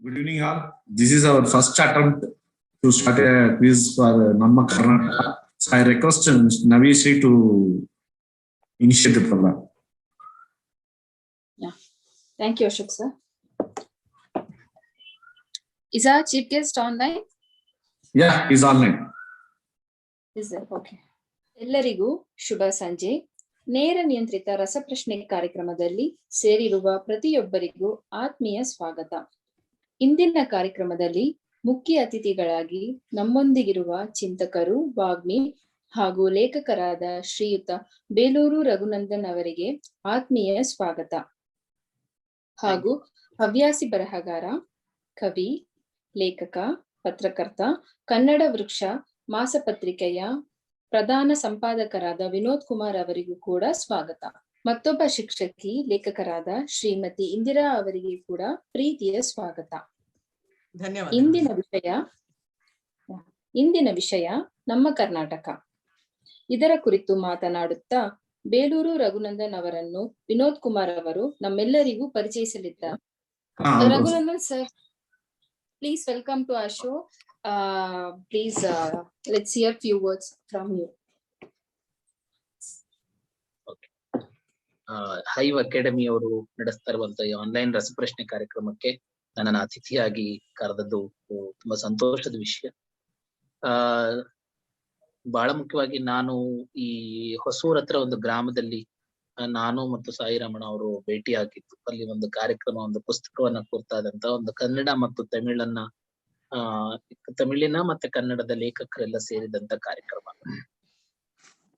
Good evening, all. This is our first attempt to start a quiz for Namma Karnataka. So I request Mr. Navishri to initiate the program. Yeah, thank you, Ashok sir. Is our chief guest online? Yeah, he's online. Is there? Okay. ಎಲ್ಲರಿಗೂ ಶುಭ ಸಂಜೆ. ನೇರ ನಿಯಂತ್ರಿತ ರಸಪ್ರಶ್ನೆ ಕಾರ್ಯಕ್ರಮದಲ್ಲಿ ಸೇರಿರುವ ಪ್ರತಿಯೊಬ್ಬರಿಗೂ ಆತ್ಮೀಯ ಸ್ವಾಗತ. ಇಂದಿನ ಕಾರ್ಯಕ್ರಮದಲ್ಲಿ ಮುಖ್ಯ ಅತಿಥಿಗಳಾಗಿ ನಮ್ಮೊಂದಿಗಿರುವ ಚಿಂತಕರು, ವಾಗ್ಮಿ ಹಾಗೂ ಲೇಖಕರಾದ ಶ್ರೀಯುತ ಬೇಲೂರು ರಘುನಂದನ್ ಅವರಿಗೆ ಆತ್ಮೀಯ ಸ್ವಾಗತ. ಹಾಗೂ ಹವ್ಯಾಸಿ ಬರಹಗಾರ, ಕವಿ, ಲೇಖಕ, ಪತ್ರಕರ್ತ, ಕನ್ನಡ ವೃಕ್ಷ ಮಾಸಪತ್ರಿಕೆಯ ಪ್ರಧಾನ ಸಂಪಾದಕರಾದ ವಿನೋದ್ ಕುಮಾರ್ ಅವರಿಗೂ ಕೂಡ ಸ್ವಾಗತ. ಮತ್ತೊಬ್ಬ ಶಿಕ್ಷಕಿ, ಲೇಖಕರಾದ ಶ್ರೀಮತಿ ಇಂದಿರಾ ಅವರಿಗೆ ಕೂಡ ಪ್ರೀತಿಯ ಸ್ವಾಗತ. ಧನ್ಯವಾದ. ಇಂದಿನ ವಿಷಯ ನಮ್ಮ ಕರ್ನಾಟಕ. ಇದರ ಕುರಿತು ಮಾತನಾಡುತ್ತಾ ಬೇಲೂರು ರಘುನಂದನ್ ಅವರನ್ನು ವಿನೋದ್ ಕುಮಾರ್ ಅವರು ನಮ್ಮೆಲ್ಲರಿಗೂ ಪರಿಚಯಿಸಲಿದ್ದಾರೆ. Raghunandan sir, please welcome to our show. Please let's hear few words from you. Okay. Hive academy ಅವರು ನಡೆಸ್ತಾ ಇರುವಂತಹ ಈ ಆನ್ಲೈನ್ ರಸಪ್ರಶ್ನೆ ಕಾರ್ಯಕ್ರಮಕ್ಕೆ ನನ್ನನ್ನು ಅತಿಥಿಯಾಗಿ ಕರೆದದ್ದು ತುಂಬಾ ಸಂತೋಷದ ವಿಷಯ. ಬಹಳ ಮುಖ್ಯವಾಗಿ ನಾನು ಈ ಹೊಸೂರ್ ಹತ್ರ ಒಂದು ಗ್ರಾಮದಲ್ಲಿ ನಾನು ಮತ್ತು ಸಾಯಿ ರಮಣ ಅವರು ಭೇಟಿಯಾಗಿದ್ದು, ಅಲ್ಲಿ ಒಂದು ಕಾರ್ಯಕ್ರಮ, ಒಂದು ಪುಸ್ತಕವನ್ನ ಕುರಿತಾದಂತ ಒಂದು ಕನ್ನಡ ಮತ್ತು ತಮಿಳಿನ ಮತ್ತೆ ಕನ್ನಡದ ಲೇಖಕರೆಲ್ಲ ಸೇರಿದಂತ ಕಾರ್ಯಕ್ರಮ.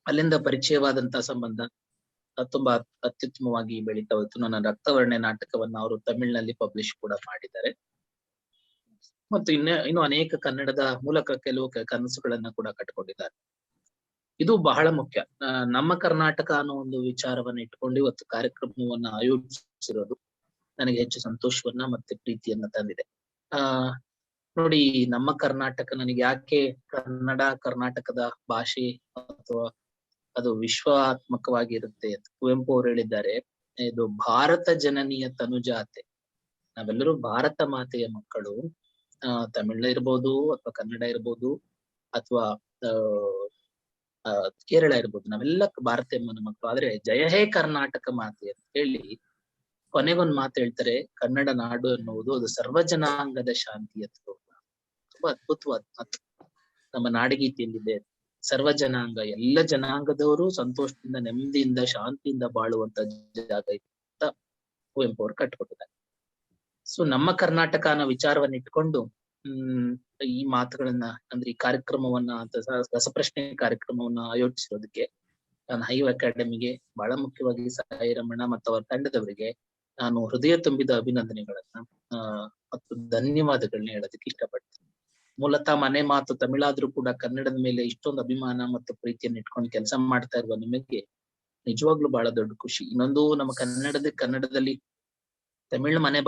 ಅಲ್ಲಿಂದ ಪರಿಚಯವಾದಂತ ಸಂಬಂಧ ತುಂಬಾ ಅತ್ಯುತ್ತಮವಾಗಿ ಬೆಳೀತಾ ಹೋಯ್ತು. ನನ್ನ ರಕ್ತವರ್ಣೆ ನಾಟಕವನ್ನ ಅವರು ತಮಿಳಿನಲ್ಲಿ ಪಬ್ಲಿಷ್ ಕೂಡ ಮಾಡಿದ್ದಾರೆ ಮತ್ತು ಇನ್ನು ಅನೇಕ ಕನ್ನಡದ ಮೂಲಕ ಕೆಲವು ಕನಸುಗಳನ್ನ ಕೂಡ ಕಟ್ಕೊಂಡಿದ್ದಾರೆ. ಇದು ಬಹಳ ಮುಖ್ಯ. ನಮ್ಮ ಕರ್ನಾಟಕ ಅನ್ನೋ ಒಂದು ವಿಚಾರವನ್ನ ಇಟ್ಕೊಂಡು ಇವತ್ತು ಕಾರ್ಯಕ್ರಮವನ್ನ ಆಯೋಜಿಸಿರೋದು ನನಗೆ ಹೆಚ್ಚು ಸಂತೋಷವನ್ನ ಮತ್ತೆ ಪ್ರೀತಿಯನ್ನ ತಂದಿದೆ. ನೋಡಿ, ನಮ್ಮ ಕರ್ನಾಟಕ ನನಗೆ ಯಾಕೆ ಕರ್ನಾಟಕದ ಭಾಷೆ ಅಥವಾ ಅದು ವಿಶ್ವಾತ್ಮಕವಾಗಿರುತ್ತೆ ಅಂತ ಕುವೆಂಪು ಅವರು ಹೇಳಿದ್ದಾರೆ. ಇದು ಭಾರತ ಜನನಿಯ ತನುಜಾತೆ, ನಾವೆಲ್ಲರೂ ಭಾರತ ಮಾತೆಯ ಮಕ್ಕಳು. ತಮಿಳ ಇರ್ಬೋದು ಅಥವಾ ಕನ್ನಡ ಇರ್ಬೋದು ಅಥವಾ ಕೇರಳ ಇರ್ಬೋದು, ನಾವೆಲ್ಲ ಭಾರತೀಯ ಮಕ್ಕಳು. ಆದ್ರೆ ಜಯ ಹೇ ಕರ್ನಾಟಕ ಮಾತೆ ಅಂತ ಹೇಳಿ ಕೊನೆಗೊಂದು ಮಾತು ಹೇಳ್ತಾರೆ, ಕನ್ನಡ ನಾಡು ಎನ್ನುವುದು ಅದು ಸರ್ವ ಜನಾಂಗದ ಶಾಂತಿ ಅಂತ. ತುಂಬಾ ಅದ್ಭುತವಾದ ಮಾತು ನಮ್ಮ ನಾಡಗೀತೆಯಲ್ಲಿದೆ. ಸರ್ವ ಜನಾಂಗ, ಎಲ್ಲ ಜನಾಂಗದವರು ಸಂತೋಷದಿಂದ, ನೆಮ್ಮದಿಯಿಂದ, ಶಾಂತಿಯಿಂದ ಬಾಳುವಂತ ಜಾಗ ಅಂತ ಕುವೆಂಪು ಅವರು ಕಟ್ಕೊಟ್ಟಿದ್ದಾರೆ. ಸೊ ನಮ್ಮ ಕರ್ನಾಟಕ ಅನ್ನೋ ವಿಚಾರವನ್ನ ಇಟ್ಕೊಂಡು ಈ ಮಾತುಗಳನ್ನ, ಅಂದ್ರೆ ಈ ಕಾರ್ಯಕ್ರಮವನ್ನ, ರಸಪ್ರಶ್ನೆ ಕಾರ್ಯಕ್ರಮವನ್ನ ಆಯೋಜಿಸಿರೋದಕ್ಕೆ ನಾನು ಹೈವ್ ಅಕಾಡೆಮಿಗೆ, ಬಹಳ ಮುಖ್ಯವಾಗಿ ಸಾಯಿ ರಮಣ ಮತ್ತು ಅವರ ತಂಡದವರಿಗೆ ನಾನು ಹೃದಯ ತುಂಬಿದ ಅಭಿನಂದನೆಗಳನ್ನ ಮತ್ತು ಧನ್ಯವಾದಗಳನ್ನ ಹೇಳೋದಕ್ಕೆ ಇಷ್ಟಪಡ್ತೀನಿ. ಮೂಲತಃ ಮನೆ ಮಾತು ತಮಿಳಾದ್ರೂ ಕೂಡ ಕನ್ನಡದ ಮೇಲೆ ಇಷ್ಟೊಂದು ಅಭಿಮಾನ ಮತ್ತು ಪ್ರೀತಿಯನ್ನು ಇಟ್ಕೊಂಡು ಕೆಲಸ ಮಾಡ್ತಾ ಇರುವ ನಿಮಗೆ ನಿಜವಾಗ್ಲೂ ಬಹಳ ದೊಡ್ಡ ಖುಷಿ. ಇನ್ನೊಂದು, ನಮ್ಮ ಕನ್ನಡದಲ್ಲಿ ತಮಿಳ್ ಮನೆ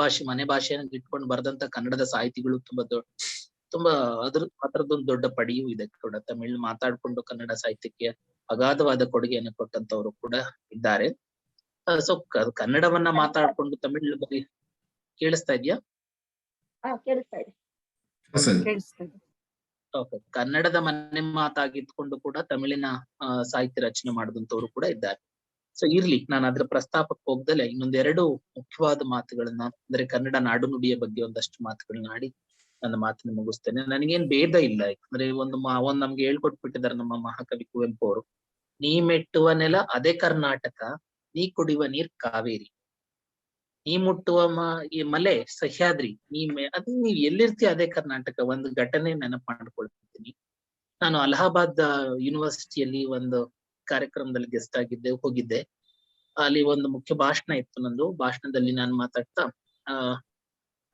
ಭಾಷೆಯನ್ನು ಇಟ್ಕೊಂಡು ಬರೆದಂತ ಕನ್ನಡದ ಸಾಹಿತಿಗಳು ತುಂಬಾ ಅದರದ್ದೊಂದು ದೊಡ್ಡ ಪಡಿಯೂ ಇದೆ ಕೂಡ. ತಮಿಳ್ ಮಾತಾಡ್ಕೊಂಡು ಕನ್ನಡ ಸಾಹಿತ್ಯಕ್ಕೆ ಅಗಾಧವಾದ ಕೊಡುಗೆಯನ್ನು ಕೊಟ್ಟಂತವ್ರು ಕೂಡ ಇದ್ದಾರೆ. ಸೊ ಕನ್ನಡವನ್ನ ಮಾತಾಡ್ಕೊಂಡು ತಮಿಳ್ ಬಗ್ಗೆ ಕೇಳಿಸ್ತಾ ಇದೆಯಾ? ಕನ್ನಡದ ಮನೆ ಮಾತಾಗಿದ್ಕೊಂಡು ಕೂಡ ತಮಿಳಿನ ಸಾಹಿತ್ಯ ರಚನೆ ಮಾಡಿದಂತವ್ರು ಕೂಡ ಇದ್ದಾರೆ. ಸೊ ಇರ್ಲಿ, ನಾನು ಅದ್ರ ಪ್ರಸ್ತಾಪಕ್ಕೆ ಹೋಗ್ದಲೆ ಇನ್ನೊಂದೆರಡು ಮುಖ್ಯವಾದ ಮಾತುಗಳನ್ನ, ಅಂದ್ರೆ ಕನ್ನಡ ನಾಡು ನುಡಿಯ ಬಗ್ಗೆ ಒಂದಷ್ಟು ಮಾತುಗಳನ್ನ ಆಡಿ ನನ್ನ ಮಾತನ್ನ ಮುಗಿಸ್ತೇನೆ. ನನಗೇನ್ ಭೇದ ಇಲ್ಲ, ಯಾಕಂದ್ರೆ ಒಂದ್ ನಮ್ಗೆ ಹೇಳ್ಕೊಟ್ಬಿಟ್ಟಿದ್ದಾರೆ ನಮ್ಮ ಮಹಾಕವಿ ಕುವೆಂಪು ಅವರು. ನೀ ಮೆಟ್ಟುವ ನೆಲ ಅದೇ ಕರ್ನಾಟಕ, ನೀ ಕುಡಿಯುವ ನೀರ್ ಕಾವೇರಿ, ನೀ ಮುಟ್ಟುವ ಈ ಮಲೆ ಸಹ್ಯಾದ್ರಿ, ಅದು ನೀವ್ ಎಲ್ಲಿರ್ತೀಯ ಅದೇ ಕರ್ನಾಟಕ. ಒಂದು ಘಟನೆ ನೆನಪು ಮಾಡ್ಕೊಳ್ತೀನಿ. ನಾನು ಅಲಹಾಬಾದ್ ಯೂನಿವರ್ಸಿಟಿಯಲ್ಲಿ ಒಂದು ಕಾರ್ಯಕ್ರಮದಲ್ಲಿ ಗೆಸ್ಟ್ ಹೋಗಿದ್ದೆ. ಅಲ್ಲಿ ಒಂದು ಮುಖ್ಯ ಭಾಷಣ ಇತ್ತು ನಂದು. ಭಾಷಣದಲ್ಲಿ ನಾನು ಮಾತಾಡ್ತಾ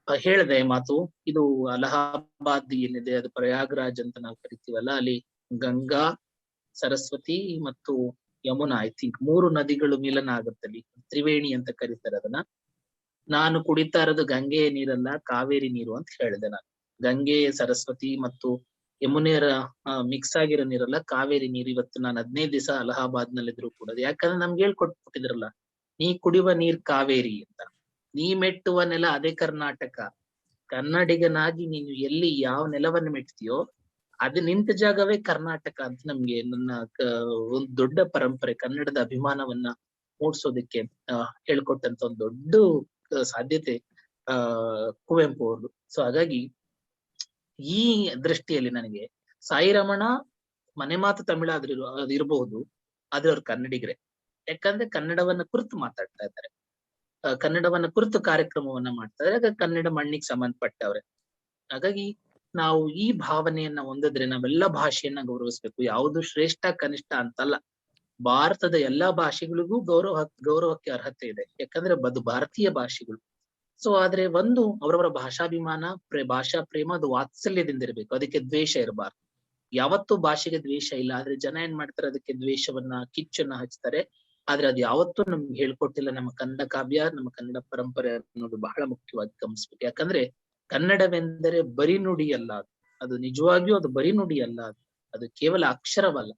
ಹೇಳಿದೆ ಮಾತು, ಇದು ಅಲಹಾಬಾದ್ ಏನಿದೆ ಅದು ಪ್ರಯಾಗ್ರಾಜ್ ಅಂತ ನಾವು ಕರಿತೀವಲ್ಲ, ಅಲ್ಲಿ ಗಂಗಾ, ಸರಸ್ವತಿ ಮತ್ತು ಯಮುನಾ, ಐ ಥಿಂಕ್ 3 ನದಿಗಳು ಮಿಲನ ಆಗುತ್ತಲ್ಲಿ, ತ್ರಿವೇಣಿ ಅಂತ ಕರೀತಾರೆ ಅದನ್ನ. ನಾನು ಕುಡಿತಾ ಇರೋದು ಗಂಗೆಯ ನೀರಲ್ಲ, ಕಾವೇರಿ ನೀರು ಅಂತ ಹೇಳಿದೆ ನಾನು. ಗಂಗೆ, ಸರಸ್ವತಿ ಮತ್ತು ಯಮುನೆಯರ ಮಿಕ್ಸ್ ಆಗಿರೋ ನೀರಲ್ಲ, ಕಾವೇರಿ ನೀರು. ಇವತ್ತು ನಾನು 15 ದಿವಸ ಅಲಹಾಬಾದ್ ನಲ್ಲಿದ್ರು ಕೂಡ, ಯಾಕಂದ್ರೆ ನಮ್ಗೆ ಹೇಳ್ಕೊಟ್ಬಿಟ್ಟಿದ್ರಲ್ಲ, ನೀ ಕುಡಿಯುವ ನೀರ್ ಕಾವೇರಿ ಅಂತ, ನೀ ಮೆಟ್ಟುವ ನೆಲ ಅದೇ ಕರ್ನಾಟಕ, ಕನ್ನಡಿಗನಾಗಿ ನೀನು ಎಲ್ಲಿ ಯಾವ ನೆಲವನ್ನು ಮೆಟ್ತೀಯೋ ಅದು ನಿಂತ ಜಾಗವೇ ಕರ್ನಾಟಕ ಅಂತ ನಮ್ಗೆ ನನ್ನ ಒಂದು ದೊಡ್ಡ ಪರಂಪರೆ, ಕನ್ನಡದ ಅಭಿಮಾನವನ್ನ ಮೂಡ್ಸೋದಕ್ಕೆ ಹೇಳ್ಕೊಟ್ಟಂತ ಒಂದು ದೊಡ್ಡ ಸಾಧ್ಯತೆ ಕುವೆಂಪು ಅವ್ರದ್ದು. ಸೊ ಹಾಗಾಗಿ ಈ ದೃಷ್ಟಿಯಲ್ಲಿ ನನಗೆ ಸಾಯಿ ರಮಣ ಮನೆ ಮಾತು ತಮಿಳು ಅದಿರಬಹುದು, ಆದ್ರೆ ಅವ್ರು ಕನ್ನಡಿಗರೇ. ಯಾಕಂದ್ರೆ ಕನ್ನಡವನ್ನ ಕುರಿತು ಮಾತಾಡ್ತಾ ಇದ್ದಾರೆ, ಕನ್ನಡವನ್ನ ಕುರಿತು ಕಾರ್ಯಕ್ರಮವನ್ನ ಮಾಡ್ತಾ ಇದ್ದಾರೆ, ಕನ್ನಡ ಮಣ್ಣಿಗೆ ಸಂಬಂಧಪಟ್ಟವ್ರೆ. ಹಾಗಾಗಿ ನಾವು ಈ ಭಾವನೆಯನ್ನ ಹೊಂದಿದ್ರೆ ನಾವೆಲ್ಲ ಭಾಷೆಯನ್ನ ಗೌರವಿಸ್ಬೇಕು. ಯಾವುದು ಶ್ರೇಷ್ಠ ಕನಿಷ್ಠ ಅಂತಲ್ಲ, ಭಾರತದ ಎಲ್ಲಾ ಭಾಷೆಗಳಿಗೂ ಗೌರವಕ್ಕೆ ಅರ್ಹತೆ ಇದೆ, ಯಾಕಂದ್ರೆ ಅದು ಭಾರತೀಯ ಭಾಷೆಗಳು. ಸೊ ಆದ್ರೆ ಒಂದು ಅವರವರ ಭಾಷಾಭಿಮಾನ, ಭಾಷಾ ಪ್ರೇಮ ಅದು ವಾತ್ಸಲ್ಯದಿಂದ ಇರಬೇಕು, ಅದಕ್ಕೆ ದ್ವೇಷ ಇರಬಾರ್ದು. ಯಾವತ್ತೂ ಭಾಷೆಗೆ ದ್ವೇಷ ಇಲ್ಲ, ಆದ್ರೆ ಜನ ಏನ್ ಮಾಡ್ತಾರೆ, ಅದಕ್ಕೆ ದ್ವೇಷವನ್ನ ಕಿಚ್ಚನ್ನ ಹಚ್ತಾರೆ. ಆದ್ರೆ ಅದು ಯಾವತ್ತೂ ನಮ್ಗೆ ಹೇಳ್ಕೊಟ್ಟಿಲ್ಲ ನಮ್ಮ ಕನ್ನಡ ಕಾವ್ಯ, ನಮ್ಮ ಕನ್ನಡ ಪರಂಪರೆ ಅನ್ನೋದು ಬಹಳ ಮುಖ್ಯವಾಗಿ ಗಮನಿಸ್ಬೇಕು. ಯಾಕಂದ್ರೆ ಕನ್ನಡವೆಂದರೆ ಬರೀ ನುಡಿ ಅಲ್ಲ, ಅದು ನಿಜವಾಗಿಯೂ ಅದು ಬರೀ ನುಡಿ ಅಲ್ಲ, ಅದು ಕೇವಲ ಅಕ್ಷರವಲ್ಲ,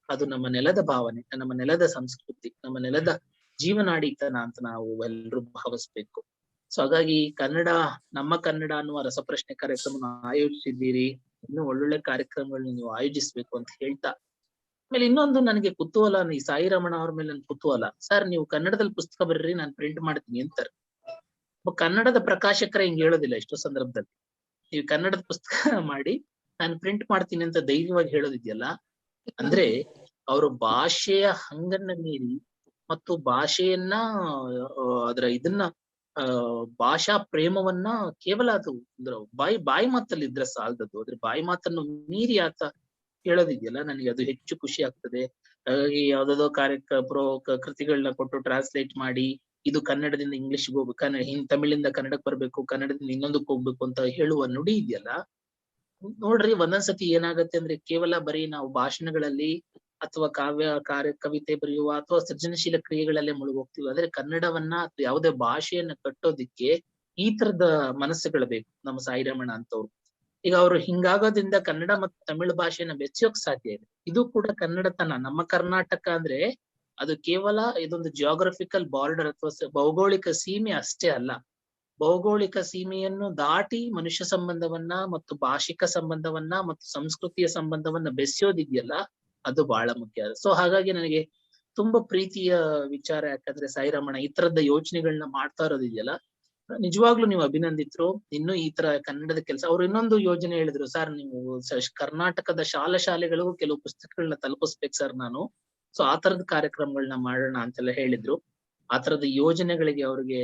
ಅದು ನಮ್ಮ ನೆಲದ ಭಾವನೆ, ನಮ್ಮ ನೆಲದ ಸಂಸ್ಕೃತಿ, ನಮ್ಮ ನೆಲದ ಜೀವನಾಡಿತನ ಅಂತ ನಾವು ಎಲ್ಲರೂ ಭಾವಿಸ್ಬೇಕು. ಸೊ ಹಾಗಾಗಿ ಕನ್ನಡ, ನಮ್ಮ ಕನ್ನಡ ಅನ್ನುವ ರಸಪ್ರಶ್ನೆ ಕಾರ್ಯಕ್ರಮ ಆಯೋಜಿಸಿದ್ದೀರಿ, ಇನ್ನು ಒಳ್ಳೊಳ್ಳೆ ಕಾರ್ಯಕ್ರಮಗಳನ್ನ ನೀವು ಆಯೋಜಿಸ್ಬೇಕು ಅಂತ ಹೇಳ್ತಾ, ಆಮೇಲೆ ಇನ್ನೊಂದು ನನಗೆ ಕುತೂಹಲ, ಈ ಸಾಯಿ ರಮಣ ಅವ್ರ ಮೇಲೆ ನನ್ ಕುತೂಹಲ. ಸರ್ ನೀವು ಕನ್ನಡದಲ್ಲಿ ಪುಸ್ತಕ ಬರ್ರಿ, ನಾನು ಪ್ರಿಂಟ್ ಮಾಡ್ತೀನಿ ಅಂತಾರೆ. ಕನ್ನಡದ ಪ್ರಕಾಶಕರ ಹಿಂಗ್ ಹೇಳೋದಿಲ್ಲ ಎಷ್ಟೋ ಸಂದರ್ಭದಲ್ಲಿ. ನೀವು ಕನ್ನಡದ ಪುಸ್ತಕ ಮಾಡಿ ನಾನು ಪ್ರಿಂಟ್ ಮಾಡ್ತೀನಿ ಅಂತ ಧೈರ್ಯವಾಗಿ ಹೇಳೋದಿದೆಯಲ್ಲ, ಅಂದ್ರೆ ಅವರು ಭಾಷೆಯ ಹಂಗನ್ನ ಮೀರಿ ಮತ್ತು ಭಾಷೆಯನ್ನ ಅದರ ಇದನ್ನ ಭಾಷಾ ಪ್ರೇಮವನ್ನ ಕೇವಲ ಅದು ಬಾಯಿ ಮಾತಲ್ಲಿ ಇದ್ರೆ ಸಾಲದದ್ದು, ಅದ್ರ ಬಾಯಿ ಮಾತನ್ನು ಮೀರಿ ಆತ ಹೇಳೋದಿದೆಯಲ್ಲ, ನನಗೆ ಅದು ಹೆಚ್ಚು ಖುಷಿ ಆಗ್ತದೆ. ಹಾಗಾಗಿ ಯಾವ್ದಾದೋ ಕೃತಿಗಳನ್ನ ಕೊಟ್ಟು ಟ್ರಾನ್ಸ್ಲೇಟ್ ಮಾಡಿ, ಇದು ಕನ್ನಡದಿಂದ ಇಂಗ್ಲಿಷ್ಗೆ ಹೋಗ್ಬೇಕು, ತಮಿಳಿಂದ ಕನ್ನಡಕ್ಕೆ ಬರ್ಬೇಕು, ಕನ್ನಡದಿಂದ ಇನ್ನೊಂದಕ್ಕೆ ಹೋಗ್ಬೇಕು ಅಂತ ಹೇಳುವ ನುಡಿ ಇದೆಯಲ್ಲ, ನೋಡ್ರಿ ಒಂದೊಂದ್ಸತಿ ಏನಾಗತ್ತೆ ಅಂದ್ರೆ ಕೇವಲ ಬರೀ ನಾವು ಭಾಷಣಗಳಲ್ಲಿ ಅಥವಾ ಕವಿತೆ ಬರೆಯುವ ಅಥವಾ ಸೃಜನಶೀಲ ಕ್ರಿಯೆಗಳಲ್ಲೇ ಮುಳುಗೋಗ್ತೀವಿ. ಆದ್ರೆ ಕನ್ನಡವನ್ನ ಅಥವಾ ಯಾವುದೇ ಭಾಷೆಯನ್ನ ಕಟ್ಟೋದಿಕ್ಕೆ ಈ ತರದ ಮನಸ್ಸುಗಳು ಬೇಕು ನಮ್ಮ ಸಾಯಿ ರಮಣ ಅಂತವ್ರು. ಈಗ ಅವರು ಹಿಂಗಾಗೋದ್ರಿಂದ ಕನ್ನಡ ಮತ್ತು ತಮಿಳು ಭಾಷೆಯನ್ನ ಬೆಚ್ಚೋಕ್ ಸಾಧ್ಯ ಇದೆ. ಇದು ಕೂಡ ಕನ್ನಡತನ. ನಮ್ಮ ಕರ್ನಾಟಕ ಅಂದ್ರೆ ಅದು ಕೇವಲ ಇದೊಂದು ಜಿಯೋಗ್ರಫಿಕಲ್ ಬಾರ್ಡರ್ ಅಥವಾ ಭೌಗೋಳಿಕ ಸೀಮೆ ಅಷ್ಟೇ ಅಲ್ಲ, ಭೌಗೋಳಿಕ ಸೀಮೆಯನ್ನು ದಾಟಿ ಮನುಷ್ಯ ಸಂಬಂಧವನ್ನ ಮತ್ತು ಭಾಷಿಕ ಸಂಬಂಧವನ್ನ ಮತ್ತು ಸಂಸ್ಕೃತಿಯ ಸಂಬಂಧವನ್ನ ಬೆಸೆಯೋದಿದೆಯಲ್ಲ, ಅದು ಬಹಳ ಮುಖ್ಯ. ಸೊ ಹಾಗಾಗಿ ನನಗೆ ತುಂಬಾ ಪ್ರೀತಿಯ ವಿಚಾರ, ಯಾಕಂದ್ರೆ ಸಾಯಿ ರಮಣ ಈ ತರದ ಯೋಚನೆಗಳನ್ನ ಮಾಡ್ತಾ ಇರೋದಿದೆಯಲ್ಲ, ನಿಜವಾಗ್ಲೂ ನೀವು ಅಭಿನಂದಿತರು. ಇನ್ನು ಈ ತರ ಕನ್ನಡದ ಕೆಲಸ. ಅವ್ರು ಇನ್ನೊಂದು ಯೋಜನೆ ಹೇಳಿದ್ರು, ಸರ್ ನೀವು ಕರ್ನಾಟಕದ ಶಾಲೆಗಳಿಗೂ ಕೆಲವು ಪುಸ್ತಕಗಳನ್ನ ತಲುಪಿಸ್ಬೇಕು ಸರ್ ನಾನು. ಸೊ ಆ ತರದ ಕಾರ್ಯಕ್ರಮಗಳನ್ನ ಮಾಡೋಣ ಅಂತೆಲ್ಲ ಹೇಳಿದ್ರು. ಆ ತರದ ಯೋಜನೆಗಳಿಗೆ ಅವ್ರಿಗೆ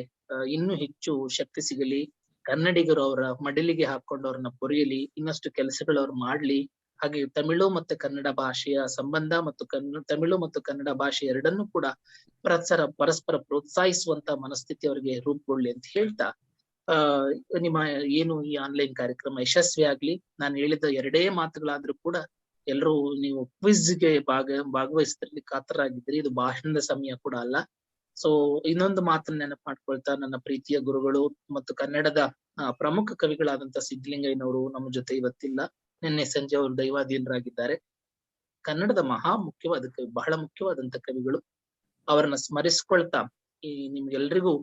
ಇನ್ನೂ ಹೆಚ್ಚು ಶಕ್ತಿ ಸಿಗಲಿ, ಕನ್ನಡಿಗರು ಅವರ ಮಡಿಲಿಗೆ ಹಾಕೊಂಡು ಅವ್ರನ್ನ ಪೊರೆಯಲಿ, ಇನ್ನಷ್ಟು ಕೆಲಸಗಳು ಅವ್ರು ಮಾಡ್ಲಿ. ಹಾಗೆ ತಮಿಳು ಮತ್ತು ಕನ್ನಡ ಭಾಷೆಯ ಸಂಬಂಧ ಮತ್ತು ತಮಿಳು ಮತ್ತು ಕನ್ನಡ ಭಾಷೆ ಎರಡನ್ನೂ ಕೂಡ ಪರಸ್ಪರ ಪ್ರೋತ್ಸಾಹಿಸುವಂತ ಮನಸ್ಥಿತಿ ಅವರಿಗೆ ರೂಪುಗೊಳ್ಳಿ ಅಂತ ಹೇಳ್ತಾ, ನಿಮ್ಮ ಏನು ಈ ಆನ್ಲೈನ್ ಕಾರ್ಯಕ್ರಮ ಯಶಸ್ವಿ ಆಗ್ಲಿ. ನಾನು ಹೇಳಿದ ಎರಡೇ ಮಾತುಗಳಾದ್ರೂ ಕೂಡ ಎಲ್ಲರೂ ನೀವು ಕ್ವಿಜ್ಗೆ ಭಾಗವಹಿಸಿದ್ರಲ್ಲಿ ಕಾತರಾಗಿದ್ರಿ. ಇದು ಭಾಷಣದ ಸಮಯ ಕೂಡ ಅಲ್ಲ. ಸೊ ಇನ್ನೊಂದು ಮಾತನ್ನ ನೆನಪು ಮಾಡ್ಕೊಳ್ತಾ, ನನ್ನ ಪ್ರೀತಿಯ ಗುರುಗಳು ಮತ್ತು ಕನ್ನಡದ ಪ್ರಮುಖ ಕವಿಗಳಾದಂತ ಸಿದ್ಧಲಿಂಗಯ್ಯನವರು ನಮ್ಮ ಜೊತೆ ಇವತ್ತಿಲ್ಲ, ನಿನ್ನೆ ಸಂಜೆ ಅವರು ದೈವಾಧೀನರಾಗಿದ್ದಾರೆ. ಕನ್ನಡದ ಬಹಳ ಮುಖ್ಯವಾದಂತ ಕವಿಗಳು. ಅವರನ್ನ ಸ್ಮರಿಸ್ಕೊಳ್ತಾ, ಈ ನಿಮ್ಗೆಲ್ರಿಗೂ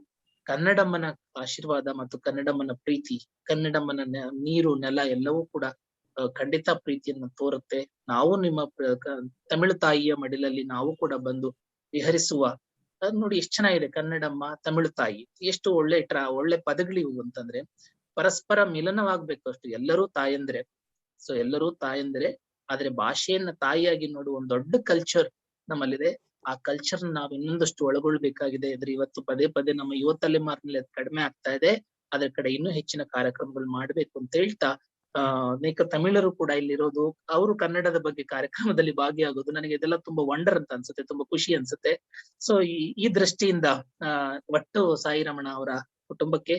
ಕನ್ನಡಮ್ಮನ ಆಶೀರ್ವಾದ ಮತ್ತು ಕನ್ನಡಮ್ಮನ ಪ್ರೀತಿ, ಕನ್ನಡಮ್ಮನ ನೀರು ನೆಲ ಎಲ್ಲವೂ ಕೂಡ ಖಂಡಿತ ಪ್ರೀತಿಯನ್ನ ತೋರುತ್ತೆ. ನಾವು ನಿಮ್ಮ ತಮಿಳು ತಾಯಿಯ ಮಡಿಲಲ್ಲಿ ನಾವು ಕೂಡ ಬಂದು ವಿಹರಿಸುವ, ನೋಡಿ ಎಷ್ಟು ಚೆನ್ನಾಗಿದೆ ಕನ್ನಡಮ್ಮ, ತಮಿಳು ತಾಯಿ, ಎಷ್ಟು ಒಳ್ಳೆ ಪದಗಳಿವು ಅಂತಂದ್ರೆ ಪರಸ್ಪರ ಮಿಲನವಾಗ್ಬೇಕು ಅಷ್ಟು. ಎಲ್ಲರೂ ತಾಯಂದ್ರೆ, ಸೊ ಎಲ್ಲರೂ ತಾಯಂದ್ರೆ, ಆದ್ರೆ ಭಾಷೆಯನ್ನ ತಾಯಿಯಾಗಿ ನೋಡುವ ಒಂದು ದೊಡ್ಡ ಕಲ್ಚರ್ ನಮ್ಮಲ್ಲಿದೆ. ಆ ಕಲ್ಚರ್ ನಾವ್ ಇನ್ನೊಂದಷ್ಟು ಒಳಗೊಳ್ಬೇಕಾಗಿದೆ. ಆದ್ರೆ ಇವತ್ತು ಪದೇ ನಮ್ಮ ಯುವ ತಲೆಮಾರಿನಲ್ಲಿ ಅದು ಕಡಿಮೆ ಆಗ್ತಾ ಇದೆ. ಅದ್ರ ಕಡೆ ಇನ್ನೂ ಹೆಚ್ಚಿನ ಕಾರ್ಯಕ್ರಮಗಳು ಮಾಡ್ಬೇಕು ಅಂತ ಹೇಳ್ತಾ, ಅನೇಕ ತಮಿಳರು ಕೂಡ ಇಲ್ಲಿರೋದು, ಅವರು ಕನ್ನಡದ ಬಗ್ಗೆ ಕಾರ್ಯಕ್ರಮದಲ್ಲಿ ಭಾಗಿಯಾಗೋದು ನನಗೆ ಇದೆಲ್ಲ ತುಂಬಾ ವಂಡರ್ ಅಂತ ಅನ್ಸುತ್ತೆ, ತುಂಬಾ ಖುಷಿ ಅನ್ಸುತ್ತೆ. ಸೊ ಈ ದೃಷ್ಟಿಯಿಂದ ಒಟ್ಟು ಸಾಯಿ ರಮಣ ಅವರ ಕುಟುಂಬಕ್ಕೆ